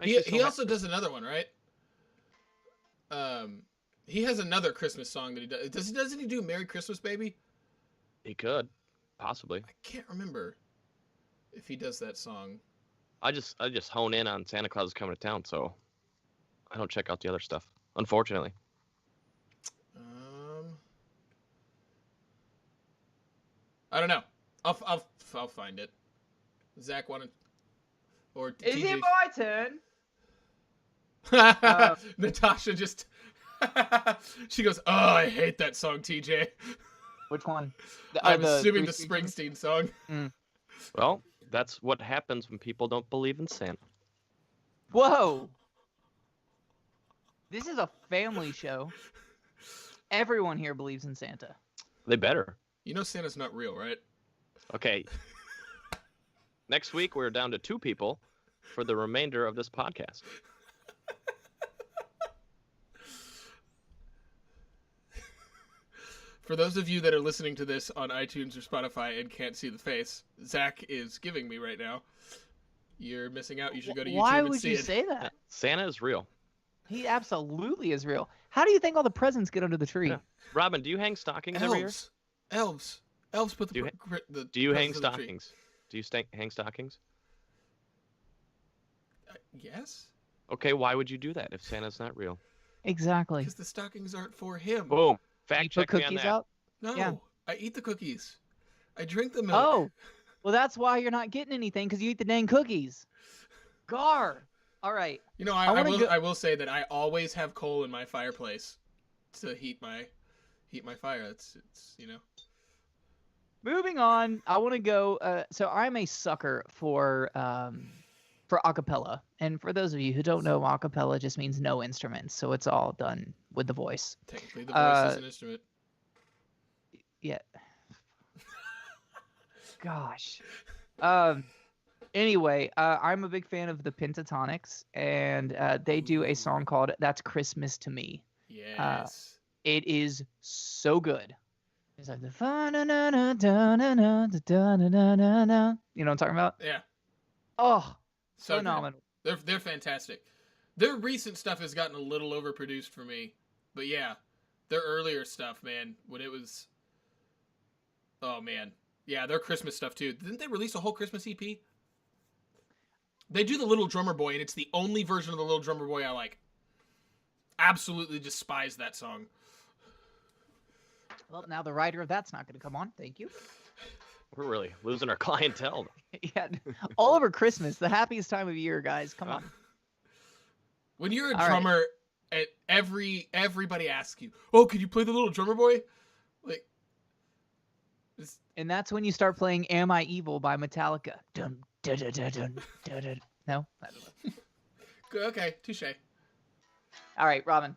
He also does another one, right? He has another Christmas song that he does. Doesn't he do "Merry Christmas, Baby"? He could, possibly. I can't remember if he does that song. I just hone in on "Santa Claus is Coming to Town," so I don't check out the other stuff, unfortunately. I don't know. I'll find it. Zach wanted, or is TJ. it my turn? Natasha just she goes, "Oh, I hate that song, TJ." Which one? I'm assuming the Springsteen song. Well, that's what happens when people don't believe in Santa. Whoa! This is a family show. Everyone here believes in Santa. They better. You know Santa's not real, right? Okay. Next week, we're down to 2 people for the remainder of this podcast. For those of you that are listening to this on iTunes or Spotify and can't see the face Zach is giving me right now, you're missing out. You should go to YouTube Why and would see you it. say that? Santa is real. He absolutely is real. How do you think all the presents get under the tree? Yeah. Robin, do you hang stockings every year? Elves put the. Do you hang presents under the tree. stockings? Do you hang stockings? Yes. Okay, why would you do that if Santa's not real? Exactly. Because the stockings aren't for him. Boom. You Fact put check me on cookies that. out? No, Yeah. I eat the cookies. I drink the milk. Oh, well, that's why you're not getting anything, because you eat the dang cookies. Gar. All right. You know, I will say that I always have coal in my fireplace to heat my fire. It's you know. Moving on, I want to go. So I'm a sucker for for acapella. And for those of you who don't know, acapella just means no instruments, so it's all done with the voice. Technically, the voice is an instrument. Yeah. Gosh. Anyway, I'm a big fan of the Pentatonics, and they do a song called "That's Christmas to Me." Yes. It is so good. It's like the you know what I'm talking about? Yeah. Oh, So phenomenal. good. They're fantastic. Their recent stuff has gotten a little overproduced for me, but yeah, their earlier stuff, man, when it was, oh man, yeah, their Christmas stuff too. Didn't they release a whole Christmas EP? They do the Little Drummer Boy, and it's the only version of the Little Drummer Boy I like. Absolutely despise that song. Well, now the writer of that's not going to come on. Thank you. We're really losing our clientele. Yeah, all over Christmas, the happiest time of year, guys. Come on. When you're a All drummer, at everybody asks you, "Oh, could you play the Little Drummer Boy?" Like, and that's when you start playing "Am I Evil" by Metallica. Dun, dun, dun, dun, dun, dun, dun. No, I don't know. Okay, touche. All right, Robin.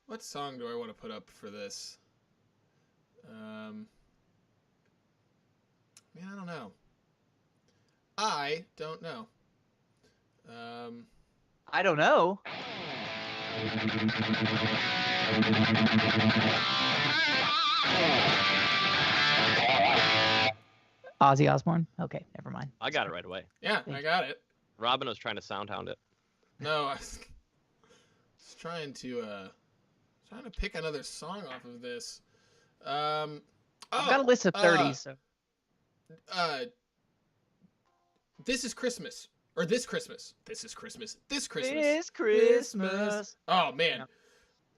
What song do I want to put up for this? Man, I don't know. I don't know. I don't know. Ozzy Osbourne? Okay, never mind. I got it right away. Yeah, I got it. Robin was trying to soundhound it. No, I was trying to pick another song off of this. I've got a list of 30, so. This is Christmas. Or this Christmas. This is Christmas. This Christmas. This Christmas. Oh, man. Yeah.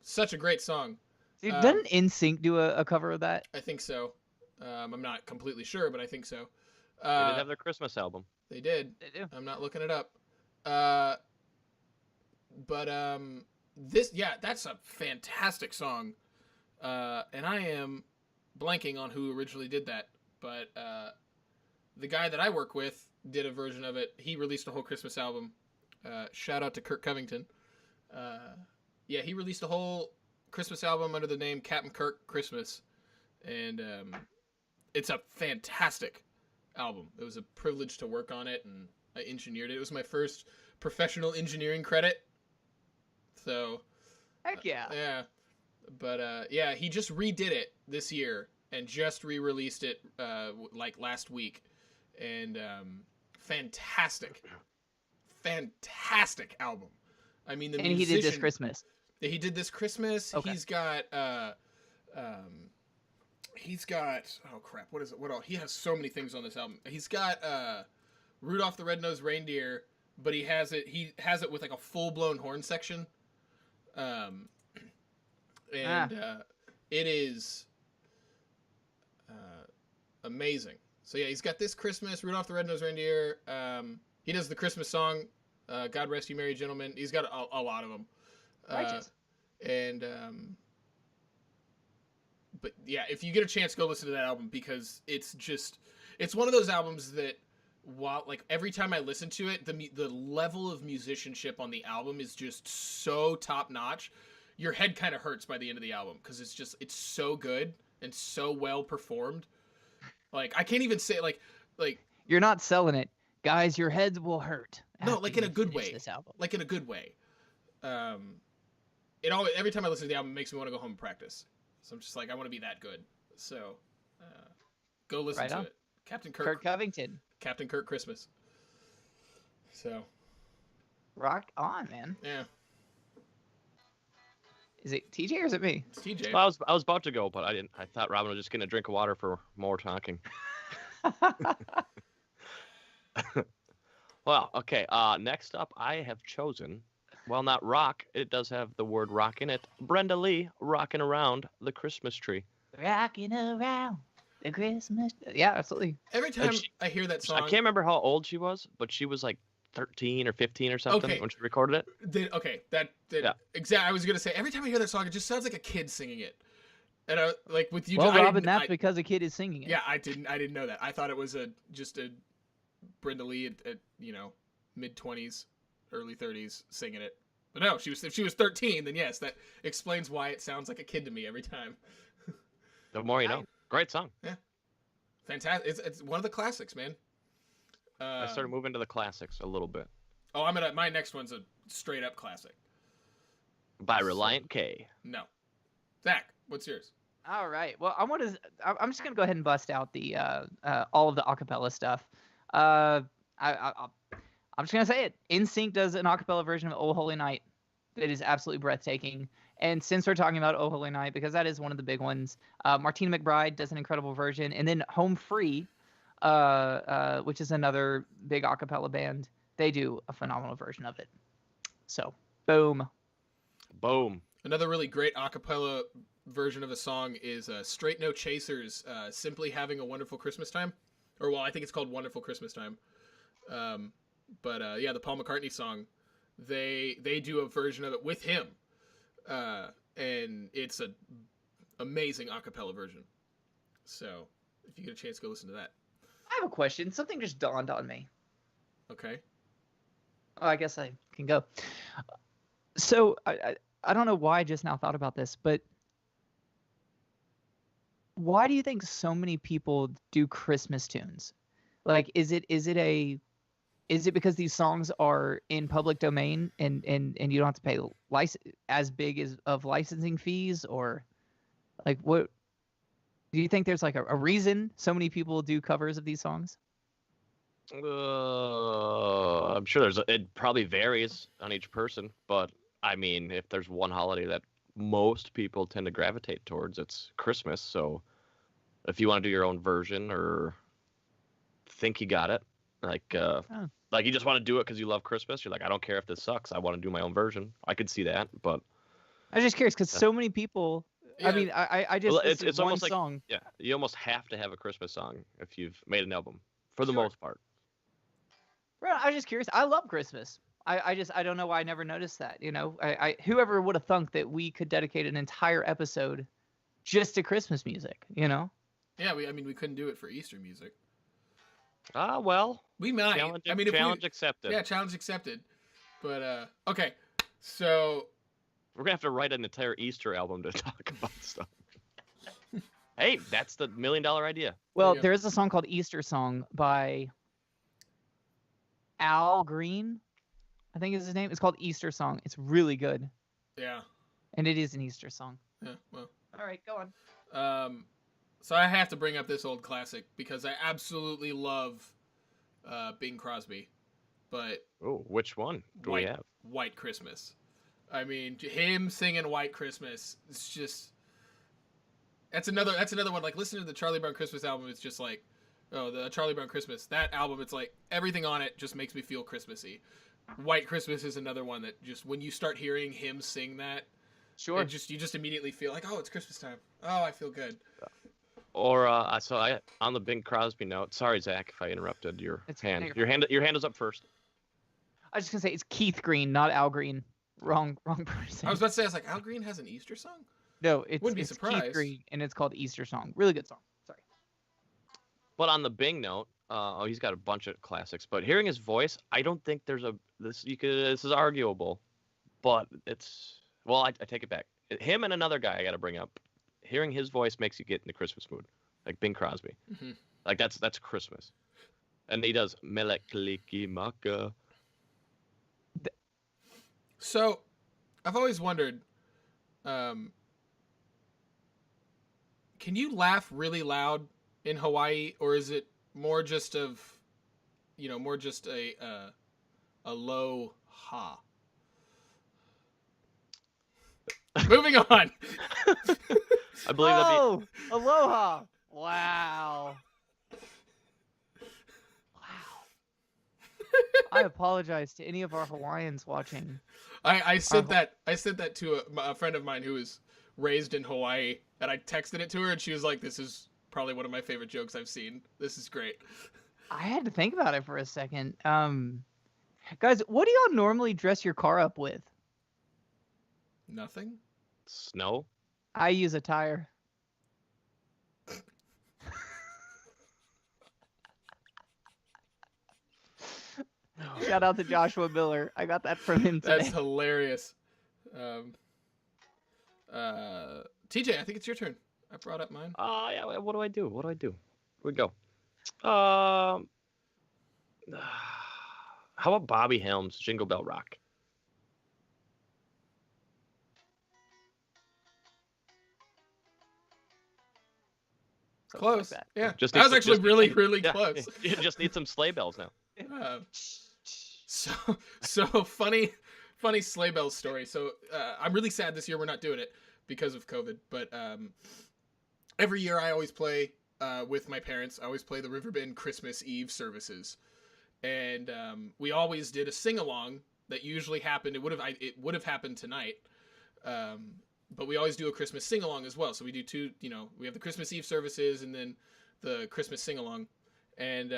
Such a great song. Dude, doesn't NSYNC do a cover of that? I think so. I'm not completely sure, but I think so. They did have their Christmas album. They did. They do. I'm not looking it up. That's a fantastic song. And I am blanking on who originally did that, but the guy that I work with did a version of it. He released a whole Christmas album. Shout out to Kirk Covington. He released a whole Christmas album under the name Captain Kirk Christmas, and it's a fantastic album. It was a privilege to work on it, and I engineered it. It was my first professional engineering credit. So, heck yeah. Yeah. But he just redid it this year and just re-released it like last week, and fantastic album. I mean, the musician, he did this Christmas. He did this Christmas. Okay. He's got oh crap, what is it? What else? He has so many things on this album. He's got Rudolph the Red-Nosed Reindeer, but he has it with like a full-blown horn section. It is amazing. So yeah, he's got this Christmas, Rudolph the Red-Nosed Reindeer. He does the Christmas song, God Rest You Merry Gentlemen. He's got a lot of them. Righteous. But yeah, if you get a chance, go listen to that album, because it's one of those albums that, while like every time I listen to it, the level of musicianship on the album is just so top notch. Your head kind of hurts by the end of the album, because it's so good and so well performed. Like, I can't even say like You're not selling it, guys. Your heads will hurt. No, like in a good finish way. This album. Like in a good way. Every time I listen to the album, it makes me want to go home and practice. So I'm just like, I want to be that good. So, go listen to it. Captain Kirk Covington. Captain Kirk Christmas. So. Rock on, man. Yeah. Is it TJ or is it me? It's TJ. Well, I was about to go, but I didn't. I thought Robin was just gonna drink water for more talking. Well, okay. Next up, I have chosen. Well, not rock. It does have the word rock in it. Brenda Lee, Rocking Around the Christmas Tree. Rocking around the Christmas. Yeah, absolutely. Every time I hear that song, I can't remember how old she was, but she was like 13 or 15 or something when she recorded it. Exactly. I was gonna say, every time I hear that song, it just sounds like a kid singing it. And like with you, Well, Robin, that's because a kid is singing it. Yeah, I didn't know that. I thought it was just a Brenda Lee at mid-20s, early 30s singing it. But no, if she was 13, then yes, that explains why it sounds like a kid to me every time. The more you know. Great song. Yeah, fantastic. It's one of the classics, man. I started moving to the classics a little bit. Oh, my next one's a straight up classic. By Reliant K. No, Zach, what's yours? All right. Well, I'm just gonna go ahead and bust out the all of the acapella stuff. I'm just gonna say it. NSYNC does an acapella version of "Oh Holy Night" that is absolutely breathtaking. And since we're talking about "Oh Holy Night," because that is one of the big ones, Martina McBride does an incredible version, and then Home Free, which is another big acapella band, they do a phenomenal version of it. So, boom. Another really great acapella version of a song is Straight No Chasers, Simply Having a Wonderful Christmas Time. Or, well, I think it's called Wonderful Christmas Time. But the Paul McCartney song, they do a version of it with him. And it's an amazing acapella version. So, if you get a chance, go listen to that. I have a question. Something just dawned on me. Okay. Oh, I guess I can go. So, I don't know why I just now thought about this, but why do you think so many people do Christmas tunes? Like, is it because these songs are in public domain and you don't have to pay as big of licensing fees, or like what? Do you think there's like a reason so many people do covers of these songs? I'm sure it probably varies on each person, but I mean, if there's one holiday that most people tend to gravitate towards, it's Christmas. So if you want to do your own version or think you got it, like you just want to do it because you love Christmas, you're like, I don't care if this sucks, I want to do my own version. I could see that, but I was just curious because so many people. Yeah. I mean, I just it's one almost song. Like, yeah, you almost have to have a Christmas song if you've made an album, for the most part. Right, I was just curious. I love Christmas. I don't know why I never noticed that. You know, whoever would have thunk that we could dedicate an entire episode just to Christmas music. You know. Yeah, we couldn't do it for Easter music. Well, we might. Challenge accepted. Yeah, challenge accepted. But okay, so we're gonna have to write an entire Easter album to talk about stuff. Hey, that's the $1 million idea. Well, there is a song called "Easter Song" by Al Green, I think is his name. It's called "Easter Song." It's really good. Yeah. And it is an Easter song. Yeah. Well. All right, go on. So I have to bring up this old classic because I absolutely love Bing Crosby. But which one do we have? White Christmas. I mean, him singing White Christmas, it's just that's another one. Like, listen to the Charlie Brown Christmas album, it's just like, oh, the Charlie Brown Christmas, that album, it's like everything on it just makes me feel Christmassy. White Christmas is another one that just when you start hearing him sing that, sure, you just immediately feel like, oh, it's Christmas time. Oh, I feel good. Or on the Bing Crosby note. Sorry, Zach, if I interrupted your hand. Your hand is up first. I was just gonna say it's Keith Green, not Al Green. Wrong person. I was about to say, I was like, Al Green has an Easter song? No, it's surprised. Keith Green, and it's called "Easter Song." Really good song. Sorry. But on the Bing note, he's got a bunch of classics. But hearing his voice, I don't think this is arguable, but I take it back. Him and another guy I got to bring up. Hearing his voice makes you get in the Christmas mood, like Bing Crosby. Mm-hmm. Like that's Christmas, and he does Melekliki Maka. So, I've always wondered, can you laugh really loud in Hawaii, or is it more just a low ha? Moving on. I believe that'd be aloha. Wow. I apologize to any of our Hawaiians watching. I sent that to a friend of mine who was raised in Hawaii, and I texted it to her, and she was like, "This is probably one of my favorite jokes I've seen. This is great." I had to think about it for a second. Guys, what do y'all normally dress your car up with? Nothing. Snow. I use a tire. Shout out to Joshua Miller. I got that from him today. That's hilarious. TJ, I think it's your turn. I brought up mine. Yeah. What do I do? Here we go. How about Bobby Helms, Jingle Bell Rock? Something Close. like that. Yeah. Just That need was some- actually just- really, really Yeah, close. You just need some sleigh bells now. So funny sleigh bells story. So I'm really sad this year we're not doing it because of COVID. But every year I always play with my parents. I always play the Riverbend Christmas Eve services, and we always did a sing along that usually happened. It would have happened tonight. But we always do a Christmas sing along as well. So we do two. We have the Christmas Eve services and then the Christmas sing along, and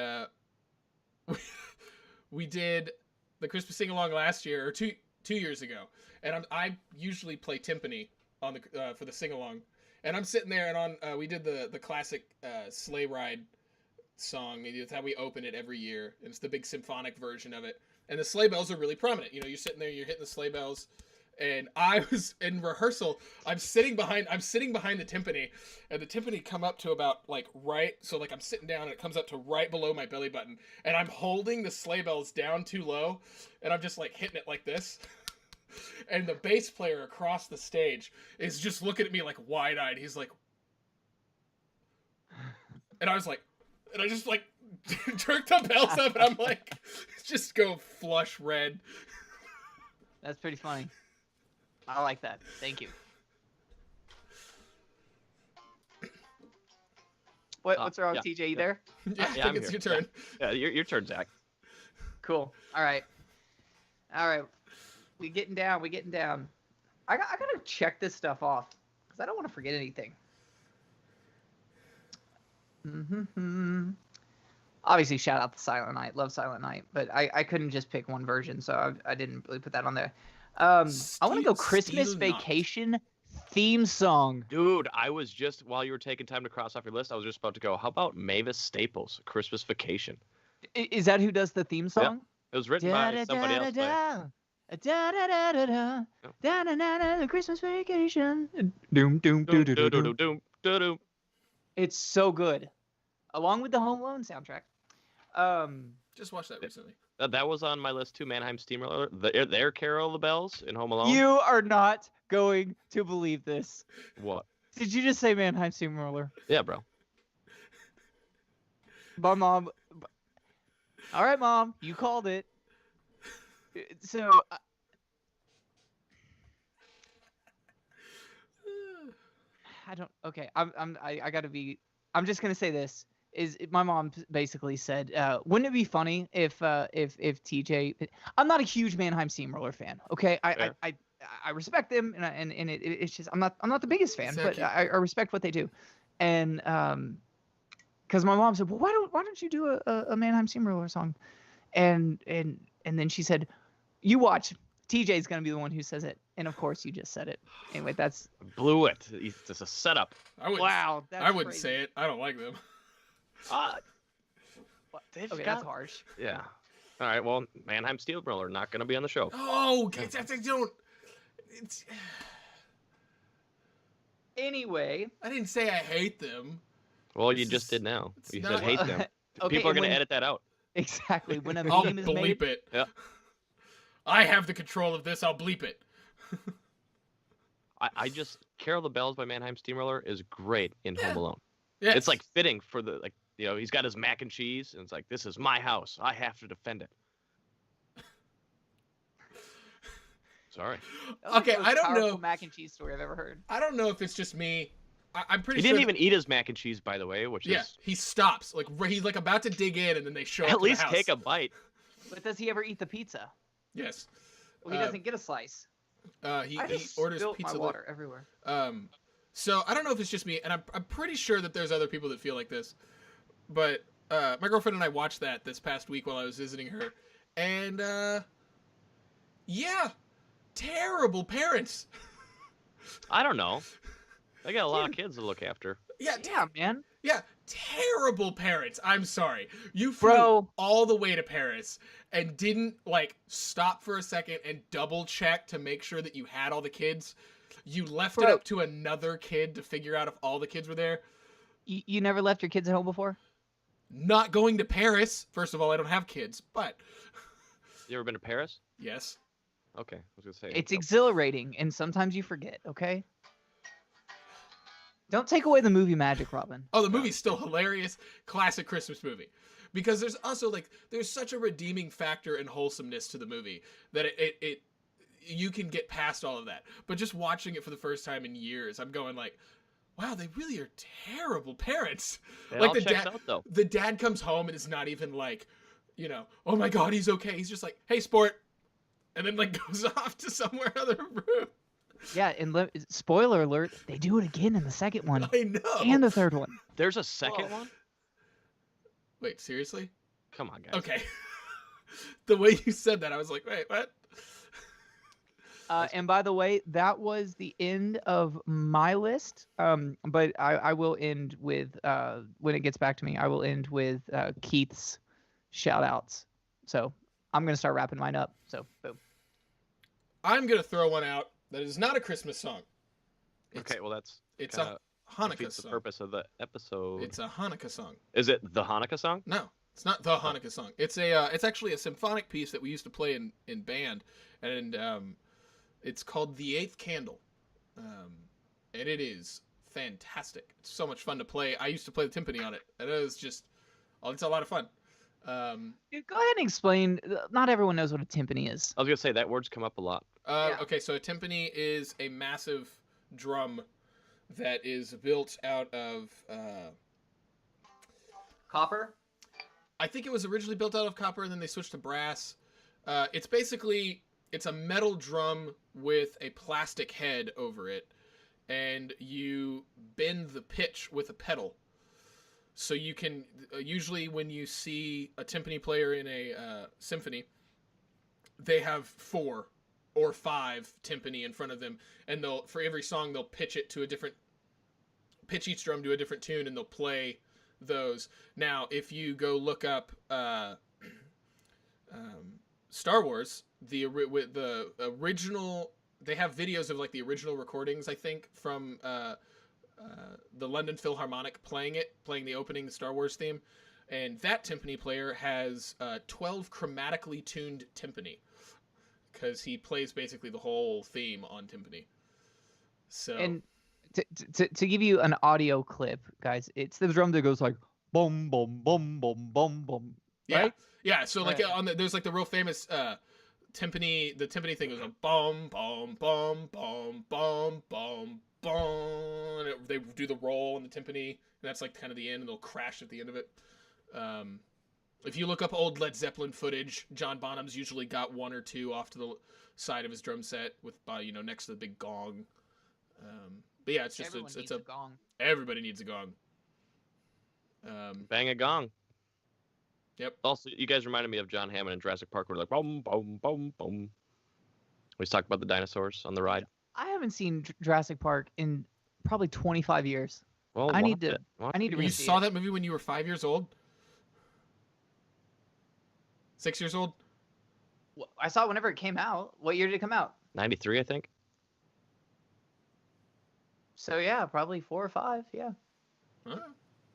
we did the Christmas sing along last year or two years ago, and I usually play timpani on the for the sing along, and I'm sitting there and we did the classic sleigh ride song. It's how we open it every year, and it's the big symphonic version of it, and the sleigh bells are really prominent. You're sitting there, you're hitting the sleigh bells. And I was in rehearsal. I'm sitting behind the timpani, and the timpani come up to about right. So I'm sitting down, and it comes up to right below my belly button, and I'm holding the sleigh bells down too low, and I'm just hitting it like this. And the bass player across the stage is just looking at me wide-eyed. He's like, and I was like, and I just jerked the bells up, and I'm just go flush red. That's pretty funny. I like that. Thank you. What's wrong, yeah, TJ? You there? Yeah, I think I'm it's here. your turn. Yeah, your turn, Zach. Cool. All right. We getting down. I gotta check this stuff off because I don't want to forget anything. Obviously, shout out to Silent Night. Love Silent Night, but I couldn't just pick one version, so I didn't really put that on there. I want to go Christmas Vacation theme song. Dude, I was just, while you were taking time to cross off your list, I was just about to go, how about Mavis Staples, Christmas Vacation? Is that who does the theme song? It was written by somebody else. Christmas Vacation. Doom doom doo doo doo doo. Doom. It's so good, along with the Home Alone soundtrack. Just watched that recently. That was on my list too. Mannheim Steamroller, their Carol of the Bells in Home Alone. You are not going to believe this. What? Did you just say Mannheim Steamroller? Yeah, bro. My mom. All right, Mom, you called it. So. I don't. Okay, I gotta be. I'm just gonna say this. My mom basically said, wouldn't it be funny if TJ? I'm not a huge Mannheim Steamroller fan. Okay, I respect them, and it's just I'm not the biggest fan, but I respect what they do, and because my mom said, well, why don't you do a Mannheim Steamroller song, and then she said, you watch, TJ's gonna be the one who says it, and of course you just said it. Anyway, that's blew it. It's just a setup. Wow, I wouldn't say it. I don't like them. Okay, that's harsh. Yeah. All right. Well, Mannheim Steamroller not going to be on the show. Oh, don't. Anyway, I didn't say I hate them. Well, you just did now. You said hate them. Okay, people are going to edit that out. Exactly. When a I'll meme is bleep made, it. Yeah. I have the control of this. I'll bleep it. I just Carol the Bells by Mannheim Steamroller is great in Home Alone. Yes. It's fitting for the he's got his mac and cheese and it's this is my house. I have to defend it. Sorry. that was Okay, the most I don't powerful know. mac and cheese story I've ever heard. I don't know if it's just me. I'm pretty He sure. didn't even eat his mac and cheese, by the way, which is He stops. He's about to dig in, and then they show up at to least the house. take a bite. But does he ever eat the pizza? Yes. Well, he doesn't get a slice. He I just orders spilt pizza. my water everywhere. So I don't know if it's just me, and I'm pretty sure that there's other people that feel like this. But my girlfriend and I watched that this past week while I was visiting her, and yeah, terrible parents. I don't know. They got a lot of kids to look after. Yeah, Yeah, man. yeah, terrible parents. I'm sorry. You flew Bro. all the way to Paris, and didn't like stop for a second and double check to make sure that you had all the kids, you left it up to another kid to figure out if all the kids were there. You never left your kids at home before? Not going to Paris. First of all, I don't have kids, but You ever been to Paris? yes. Okay, I was gonna say. It's exhilarating, and sometimes you forget, okay? Don't take away the movie magic, Robin. Oh, the movie's still hilarious. Classic Christmas movie. Because there's also there's such a redeeming factor and wholesomeness to the movie that it you can get past all of that. But just watching it for the first time in years, I'm going like, wow, they really are terrible parents. It Like all the checks dad, out, though. the dad comes home and it's not even like, oh my God, he's okay. He's just like, hey, sport. And then like goes off to somewhere other room. Yeah, and spoiler alert, they do it again in the second one. I know. And the third one. There's a second one? Wait, seriously? Come on, guys. Okay. The way you said that, I was like, wait, what? And by the way, that was the end of my list. But I will end with, when it gets back to me, I will end with Keith's shout outs. So I'm going to start wrapping mine up. So, boom. I'm going to throw one out that is not a Christmas song. Okay, well, It's a Hanukkah defeats the song. purpose of the episode. It's a Hanukkah song. Is it the Hanukkah song? No, it's not the Hanukkah song. It's it's actually a symphonic piece that we used to play in band, and it's called The Eighth Candle, and it is fantastic. It's so much fun to play. I used to play the timpani on it, and it was just, it's a lot of fun. Dude, go ahead and explain. Not everyone knows what a timpani is. I was gonna say that word's come up a lot. Yeah. Okay, so a timpani is a massive drum that is built out of. Copper? I think it was originally built out of copper, and then they switched to brass. It's a metal drum with a plastic head over it, and you bend the pitch with a pedal. So you can usually when you see a timpani player in a symphony, they have 4 or 5 timpani in front of them, and for every song they'll pitch each drum to a different tune, and they'll play those. Now, if you go look up Star Wars, the original, they have videos of like the original recordings, I think, from the London Philharmonic playing the opening Star Wars theme, and that timpani player has 12 chromatically tuned timpani because he plays basically the whole theme on timpani. So And to give you an audio clip, guys, it's the drum that goes like boom, boom, boom, boom, boom, boom. Right? Yeah. So like Right. there's like the real famous timpani. The timpani thing goes like boom, boom, boom, boom, boom, boom, boom. And they do the roll on the timpani, and that's like kind of the end, and they'll crash at the end of it. If you look up old Led Zeppelin footage, John Bonham's usually got 1 or 2 off to the side of his drum set with next to the big gong. But yeah, it's just Everyone it's needs a a gong. everybody needs a gong. Bang a gong. Yep. Also, you guys reminded me of John Hammond in Jurassic Park, where they're like boom, boom, boom, boom. We talked about the dinosaurs on the ride. I haven't seen Jurassic Park in probably 25 years. Well, I need watch to- it. Watch I need to it. You see saw it. that movie when you were 5 years old? 6 years old? I saw it whenever it came out. What year did it come out? 93, I think. So yeah, probably 4 or 5. Yeah. Huh?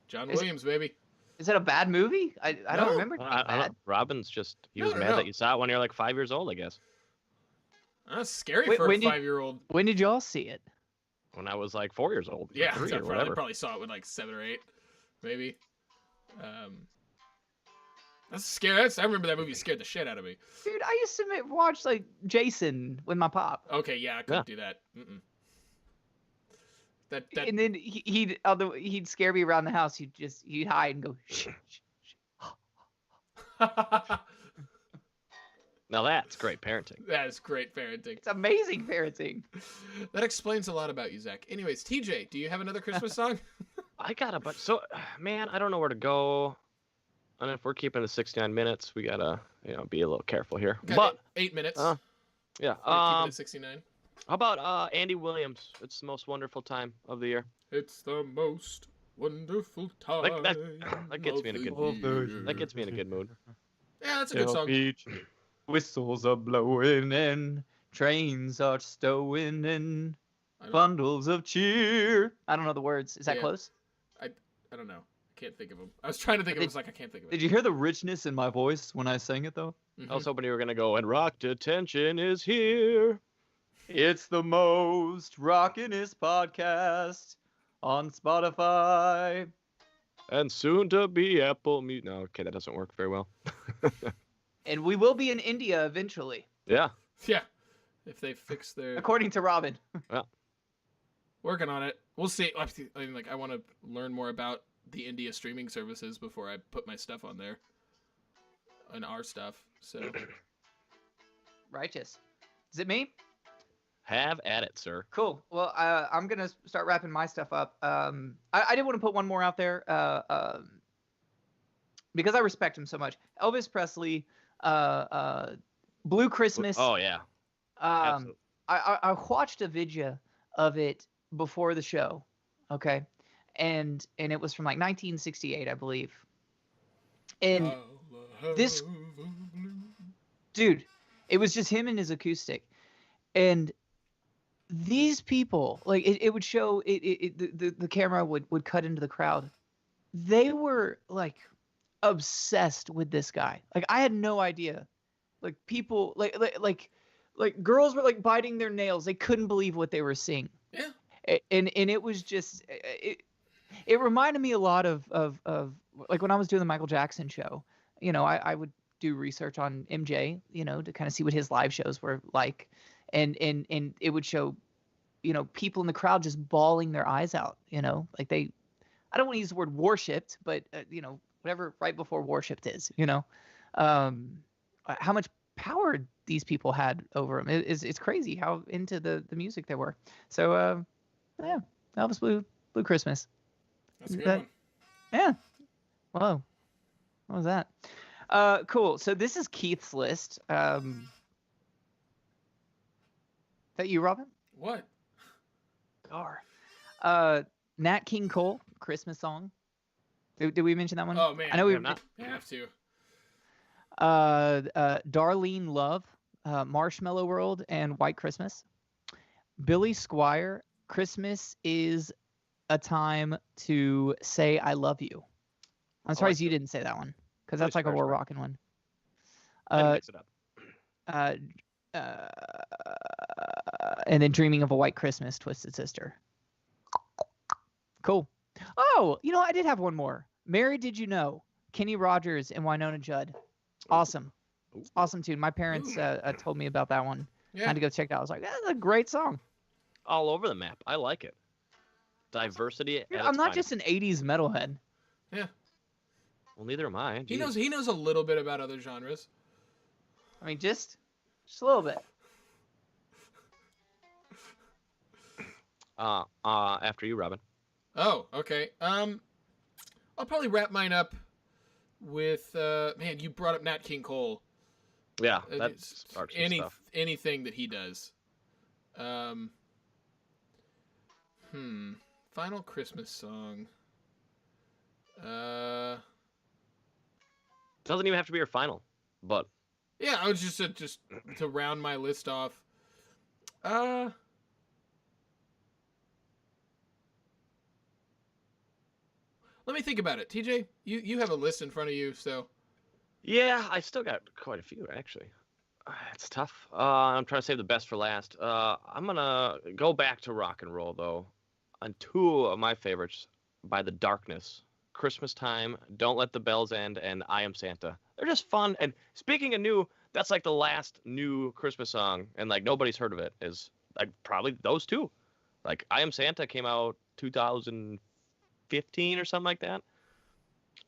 John Is- Williams, baby. Is it a bad movie? I No. don't remember it Well, being I don't bad. know. Robin's he No, was no, mad no. that you saw it when you were like 5 years old, I guess. That's scary Wait, for a when did- 5-year-old. When did y'all see it? When I was like 4 years old. Yeah, or 3 I or whatever. probably saw it with like 7 or 8, maybe. That's scary. I remember that movie scared the shit out of me. Dude, I used to watch like Jason with my pop. Okay, yeah, I couldn't do that. Mm-mm. That And then he'd scare me around the house. He'd hide and go shh, shh, shh. Now that's great parenting. That is great parenting. It's amazing parenting. That explains a lot about you, Zach. Anyways, TJ, do you have another Christmas song? I got a bunch. So, man, I don't know where to go. And if we're keeping the 69 minutes, we gotta, be a little careful here. Got But 8 minutes. yeah, We're keeping it 69. how about Andy Williams? It's the most wonderful time of the year. It's the most wonderful time. That gets me in a good of the year. That gets me in a good mood. Yeah, that's a good song. Beach. Whistles are blowing and trains are stowing in bundles of cheer. I don't know the words. Is that close? I don't know. I can't think of them. I was trying to think of it. I can't think of it. Did you hear the richness in my voice when I sang it, though? Mm-hmm. I was hoping you were going to go, and rock detention is here. It's the most rockinest podcast on Spotify. And soon to be Apple Music. No, okay, that doesn't work very well. And we will be in India eventually. Yeah. Yeah. If they fix their... According to Robin. Yeah. Working on it. We'll see. I mean, like, I want to learn more about the India streaming services before I put my stuff on there. And our stuff, so... Righteous. Is it me? Have at it, sir. Cool. Well, I'm going to start wrapping my stuff up. I did want to put one more out there because I respect him so much. Elvis Presley, Blue Christmas. Oh, yeah. I watched a video of it before the show, okay? And it was from like 1968, I believe. And this... Dude, it was just him and his acoustic. And... these people, like it would show the camera would cut into the crowd. They were like obsessed with this guy. Like I had no idea. Like people like girls were like biting their nails. They couldn't believe what they were seeing. Yeah. And it was just it reminded me a lot of like when I was doing the Michael Jackson show. You know, I would do research on MJ, you know, to kind of see what his live shows were like. And it would show, you know, people in the crowd just bawling their eyes out, you know, like I don't want to use the word worshipped, but, you know, whatever right before worshipped is, you know, how much power these people had over them. It's crazy how into the music they were. So, yeah, Elvis Blue Christmas. That's a good one. Yeah. Whoa. What was that? Cool. So this is Keith's list. That you, Robin? What? Nat King Cole, Christmas song. Did we mention that one? Oh man, I know we not. You have to. Darlene Love, Marshmallow World, and White Christmas. Billy Squire, Christmas is a time to say I love you. I'm surprised you didn't say that one because that's like a more rockin' one. Mix it up. And then Dreaming of a White Christmas, Twisted Sister. Cool. Oh, you know, I did have one more. Mary Did You Know? Kenny Rogers and Winona Judd. Awesome. Awesome tune. My parents told me about that one. Yeah. I had to go check it out. I was like, that's a great song. All over the map. I like it. Diversity. I'm not just an 80s metalhead. Yeah. Well, neither am I. Jeez. He knows a little bit about other genres. I mean, just a little bit. After you, Robin. Oh, okay. I'll probably wrap mine up with man, you brought up Nat King Cole. Yeah, that's anything that he does. Final Christmas song. Doesn't even have to be your final, but yeah, I was just to round my list off. Let me think about it. TJ, you have a list in front of you, so. Yeah, I still got quite a few, actually. It's tough. I'm trying to save the best for last. I'm going to go back to rock and roll, though, on two of my favorites, By the Darkness, Christmas Time, Don't Let the Bells End, and I Am Santa. They're just fun. And speaking of new, that's like the last new Christmas song, and like nobody's heard of it, is like probably those two. Like I Am Santa came out 2015 or something like that.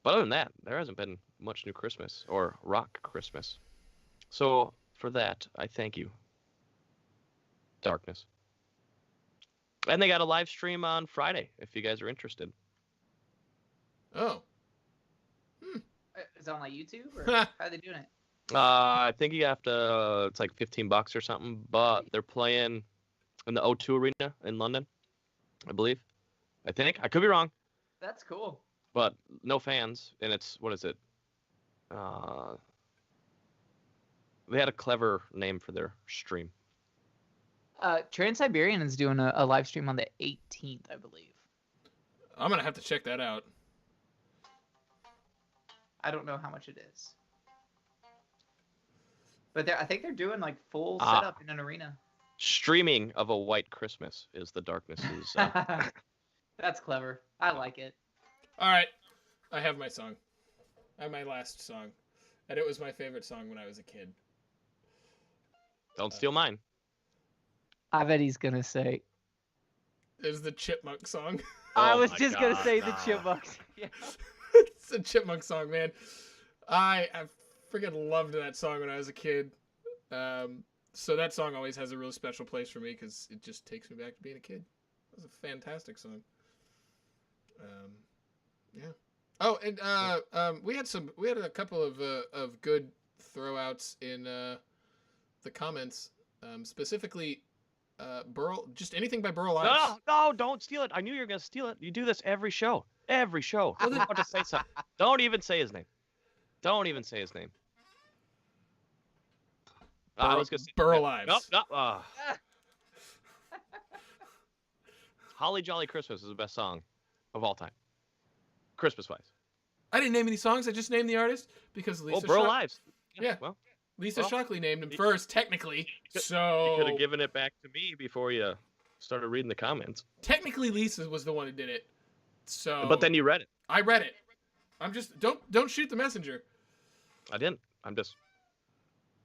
But other than that, there hasn't been much new Christmas or rock Christmas. So for that, I thank you, Darkness. And they got a live stream on Friday if you guys are interested. Oh. Is it on like YouTube or how are they doing it? I think you have to. It's like $15 or something. But they're playing in the O2 Arena in London, I believe. I think I could be wrong. That's cool. But no fans, and it's what is it? They had a clever name for their stream. Trans-Siberian is doing a live stream on the 18th, I believe. I'm gonna have to check that out. I don't know how much it is. But I think they're doing like full setup in an arena. Streaming of a White Christmas is the darkness's. That's clever. I like it. All right, I have my song. I have my last song, and it was my favorite song when I was a kid. Don't steal mine. I bet he's gonna say. It was the Chipmunk song. I was just gonna say the Chipmunks. Yeah. It's a Chipmunk song, man. I freaking loved that song when I was a kid. So that song always has a real special place for me because it just takes me back to being a kid. It was a fantastic song. Yeah. Oh, and we had a couple of good throwouts in the comments. Specifically, Burl, just anything by Burl Ives. No, don't steal it. I knew you were gonna steal it. You do this every show. Every show. I'm about to say something. Don't even say his name. Don't even say his name. I was gonna say Burl Ives. No. Holly Jolly Christmas is the best song of all time. Christmas-wise. I didn't name any songs. I just named the artist because Lisa. Burl Ives. Yeah. Well, Lisa Shockley named him first, technically. So you could have given it back to me before you started reading the comments. Technically, Lisa was the one who did it. So. But then you read it. I read it. I'm just don't shoot the messenger. I didn't. I'm just.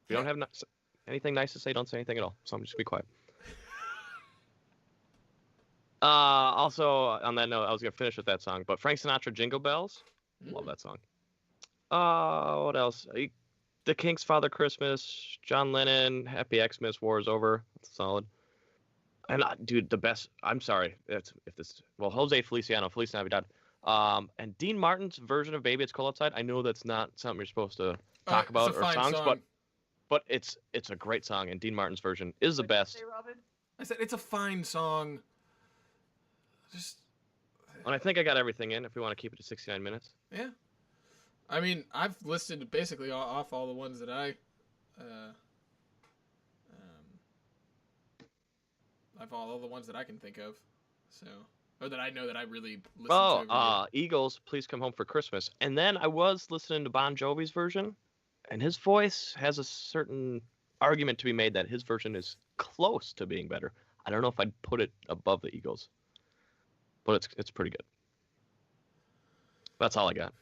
If you don't have anything nice to say, don't say anything at all. So I'm just gonna be quiet. Also, on that note, I was gonna finish with that song, but Frank Sinatra, "Jingle Bells," love that song. What else? The Kinks' "Father Christmas," John Lennon, "Happy Xmas," "War Is Over," that's solid. And dude, the best. I'm sorry, Jose Feliciano, Feliz Navidad, and Dean Martin's version of "Baby It's Cold Outside." I know that's not something you're supposed to talk about or songs, but it's a great song, and Dean Martin's version is the best. Say, Robin? I said it's a fine song. And I think I got everything in. If we want to keep it to 69 minutes. Yeah. I mean, I've listed basically off all the ones that I've all the ones that I can think of, so or that I know that I really listened to. Eagles, "Please Come Home for Christmas," and then I was listening to Bon Jovi's version, and his voice has a certain argument to be made that his version is close to being better. I don't know if I'd put it above the Eagles, but it's pretty good. That's all I got.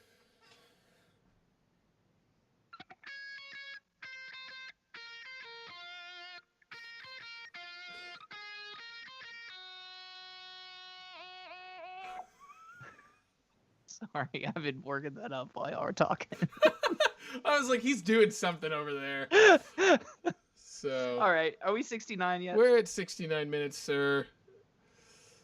Sorry, I've been working that up while y'all were talking. I was like, he's doing something over there. So. All right, are we 69 yet? We're at 69 minutes, sir.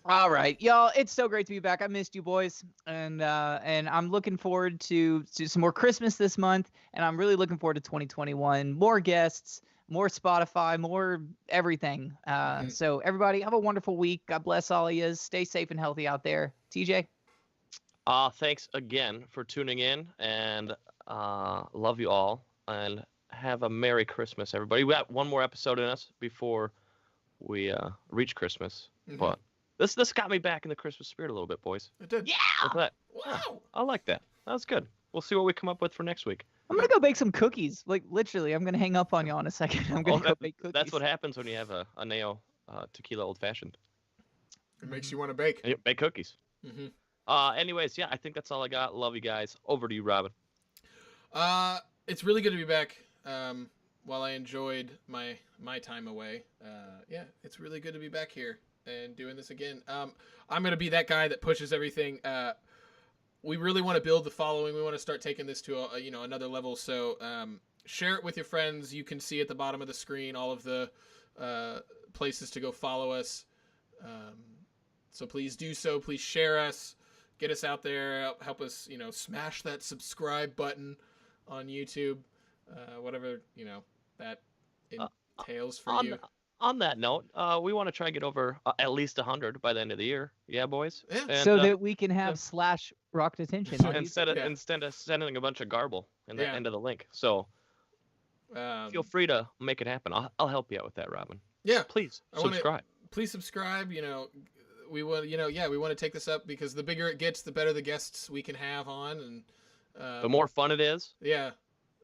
All right, y'all. It's so great to be back. I missed you, boys, and I'm looking forward to some more Christmas this month, and I'm really looking forward to 2021. More guests, more Spotify, more everything. So everybody, have a wonderful week. God bless all of you. Stay safe and healthy out there. TJ. Thanks again for tuning in, and love you all, and have a Merry Christmas, everybody. We got one more episode in us before we reach Christmas, but this got me back in the Christmas spirit a little bit, boys. It did. Yeah. Look at that. Wow. I like that. That was good. We'll see what we come up with for next week. I'm gonna go bake some cookies. Like literally, I'm gonna hang up on y'all in a second. I'm gonna go bake cookies. That's what happens when you have a Neo tequila old fashioned. It makes you want to bake. And you bake cookies. Mm-hmm. Anyways, yeah, I think that's all I got. Love you guys. Over to you, Robin. It's really good to be back. While I enjoyed my time away, yeah, it's really good to be back here and doing this again. I'm gonna be that guy that pushes everything. We really want to build the following. We want to start taking this to another level. So share it with your friends. You can see at the bottom of the screen all of the places to go follow us. So please do so. Please share us. Get us out there. Help us, smash that subscribe button on YouTube. Whatever, that entails for you. On that note, we want to try and get over at least 100 by the end of the year. Yeah, boys? Yeah. And, so that we can have / rock detention. Instead of sending a bunch of garble in the end of the link. So Feel free to make it happen. I'll help you out with that, Robin. Yeah. Please subscribe. Please subscribe. We want we want to take this up because the bigger it gets, the better the guests we can have on, and the more fun it is. Yeah,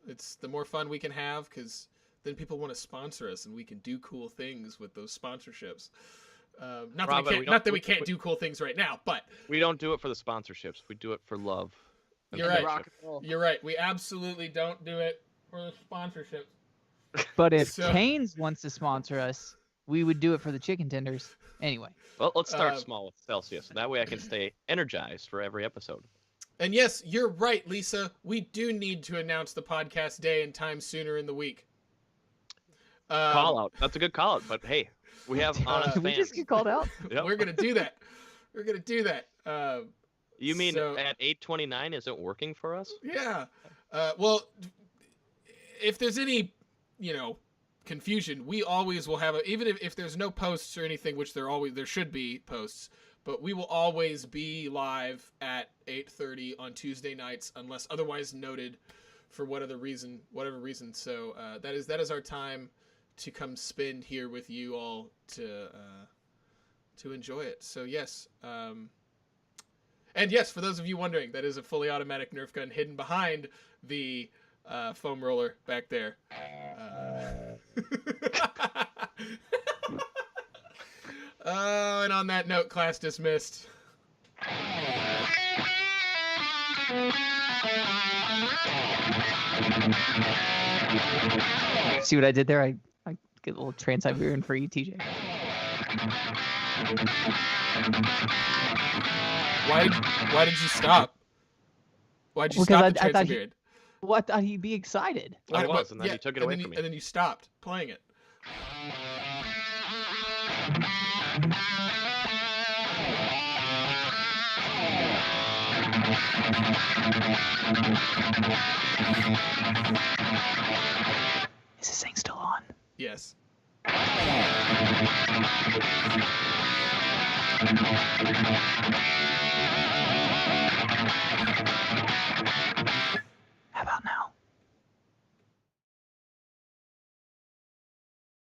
it's the more fun we can have because then people want to sponsor us and we can do cool things with those sponsorships. Not that we can't do cool things right now, but we don't do it for the sponsorships. We do it for love. You're right. You're right. We absolutely don't do it for the sponsorships. But if Cane's wants to sponsor us, we would do it for the chicken tenders. Anyway. Well, let's start small with Celsius. That way I can stay energized for every episode. And yes, you're right, Lisa. We do need to announce the podcast day and time sooner in the week. Call out. That's a good call out. But hey, we have honest fans. Did we just get called out? Yep. We're going to do that. We're going to do that. You mean at 8:29 isn't working for us? Yeah. Well, if there's any, confusion, we always will have even if there's no posts or anything, which there should be posts, but we will always be live at 8:30 on Tuesday nights unless otherwise noted for whatever reason. So that is our time to come spend here with you all to enjoy it. So yes. And yes, for those of you wondering, that is a fully automatic Nerf gun hidden behind the foam roller back there. And on that note, class dismissed. See what I did there? I get a little Trans-Siberian for you, TJ. Why did you stop? Why'd you stop the Trans-Siberian? Well, I thought he'd be excited. I was, and then he took it away from me. And then you stopped playing it. Is this thing still on? Yes.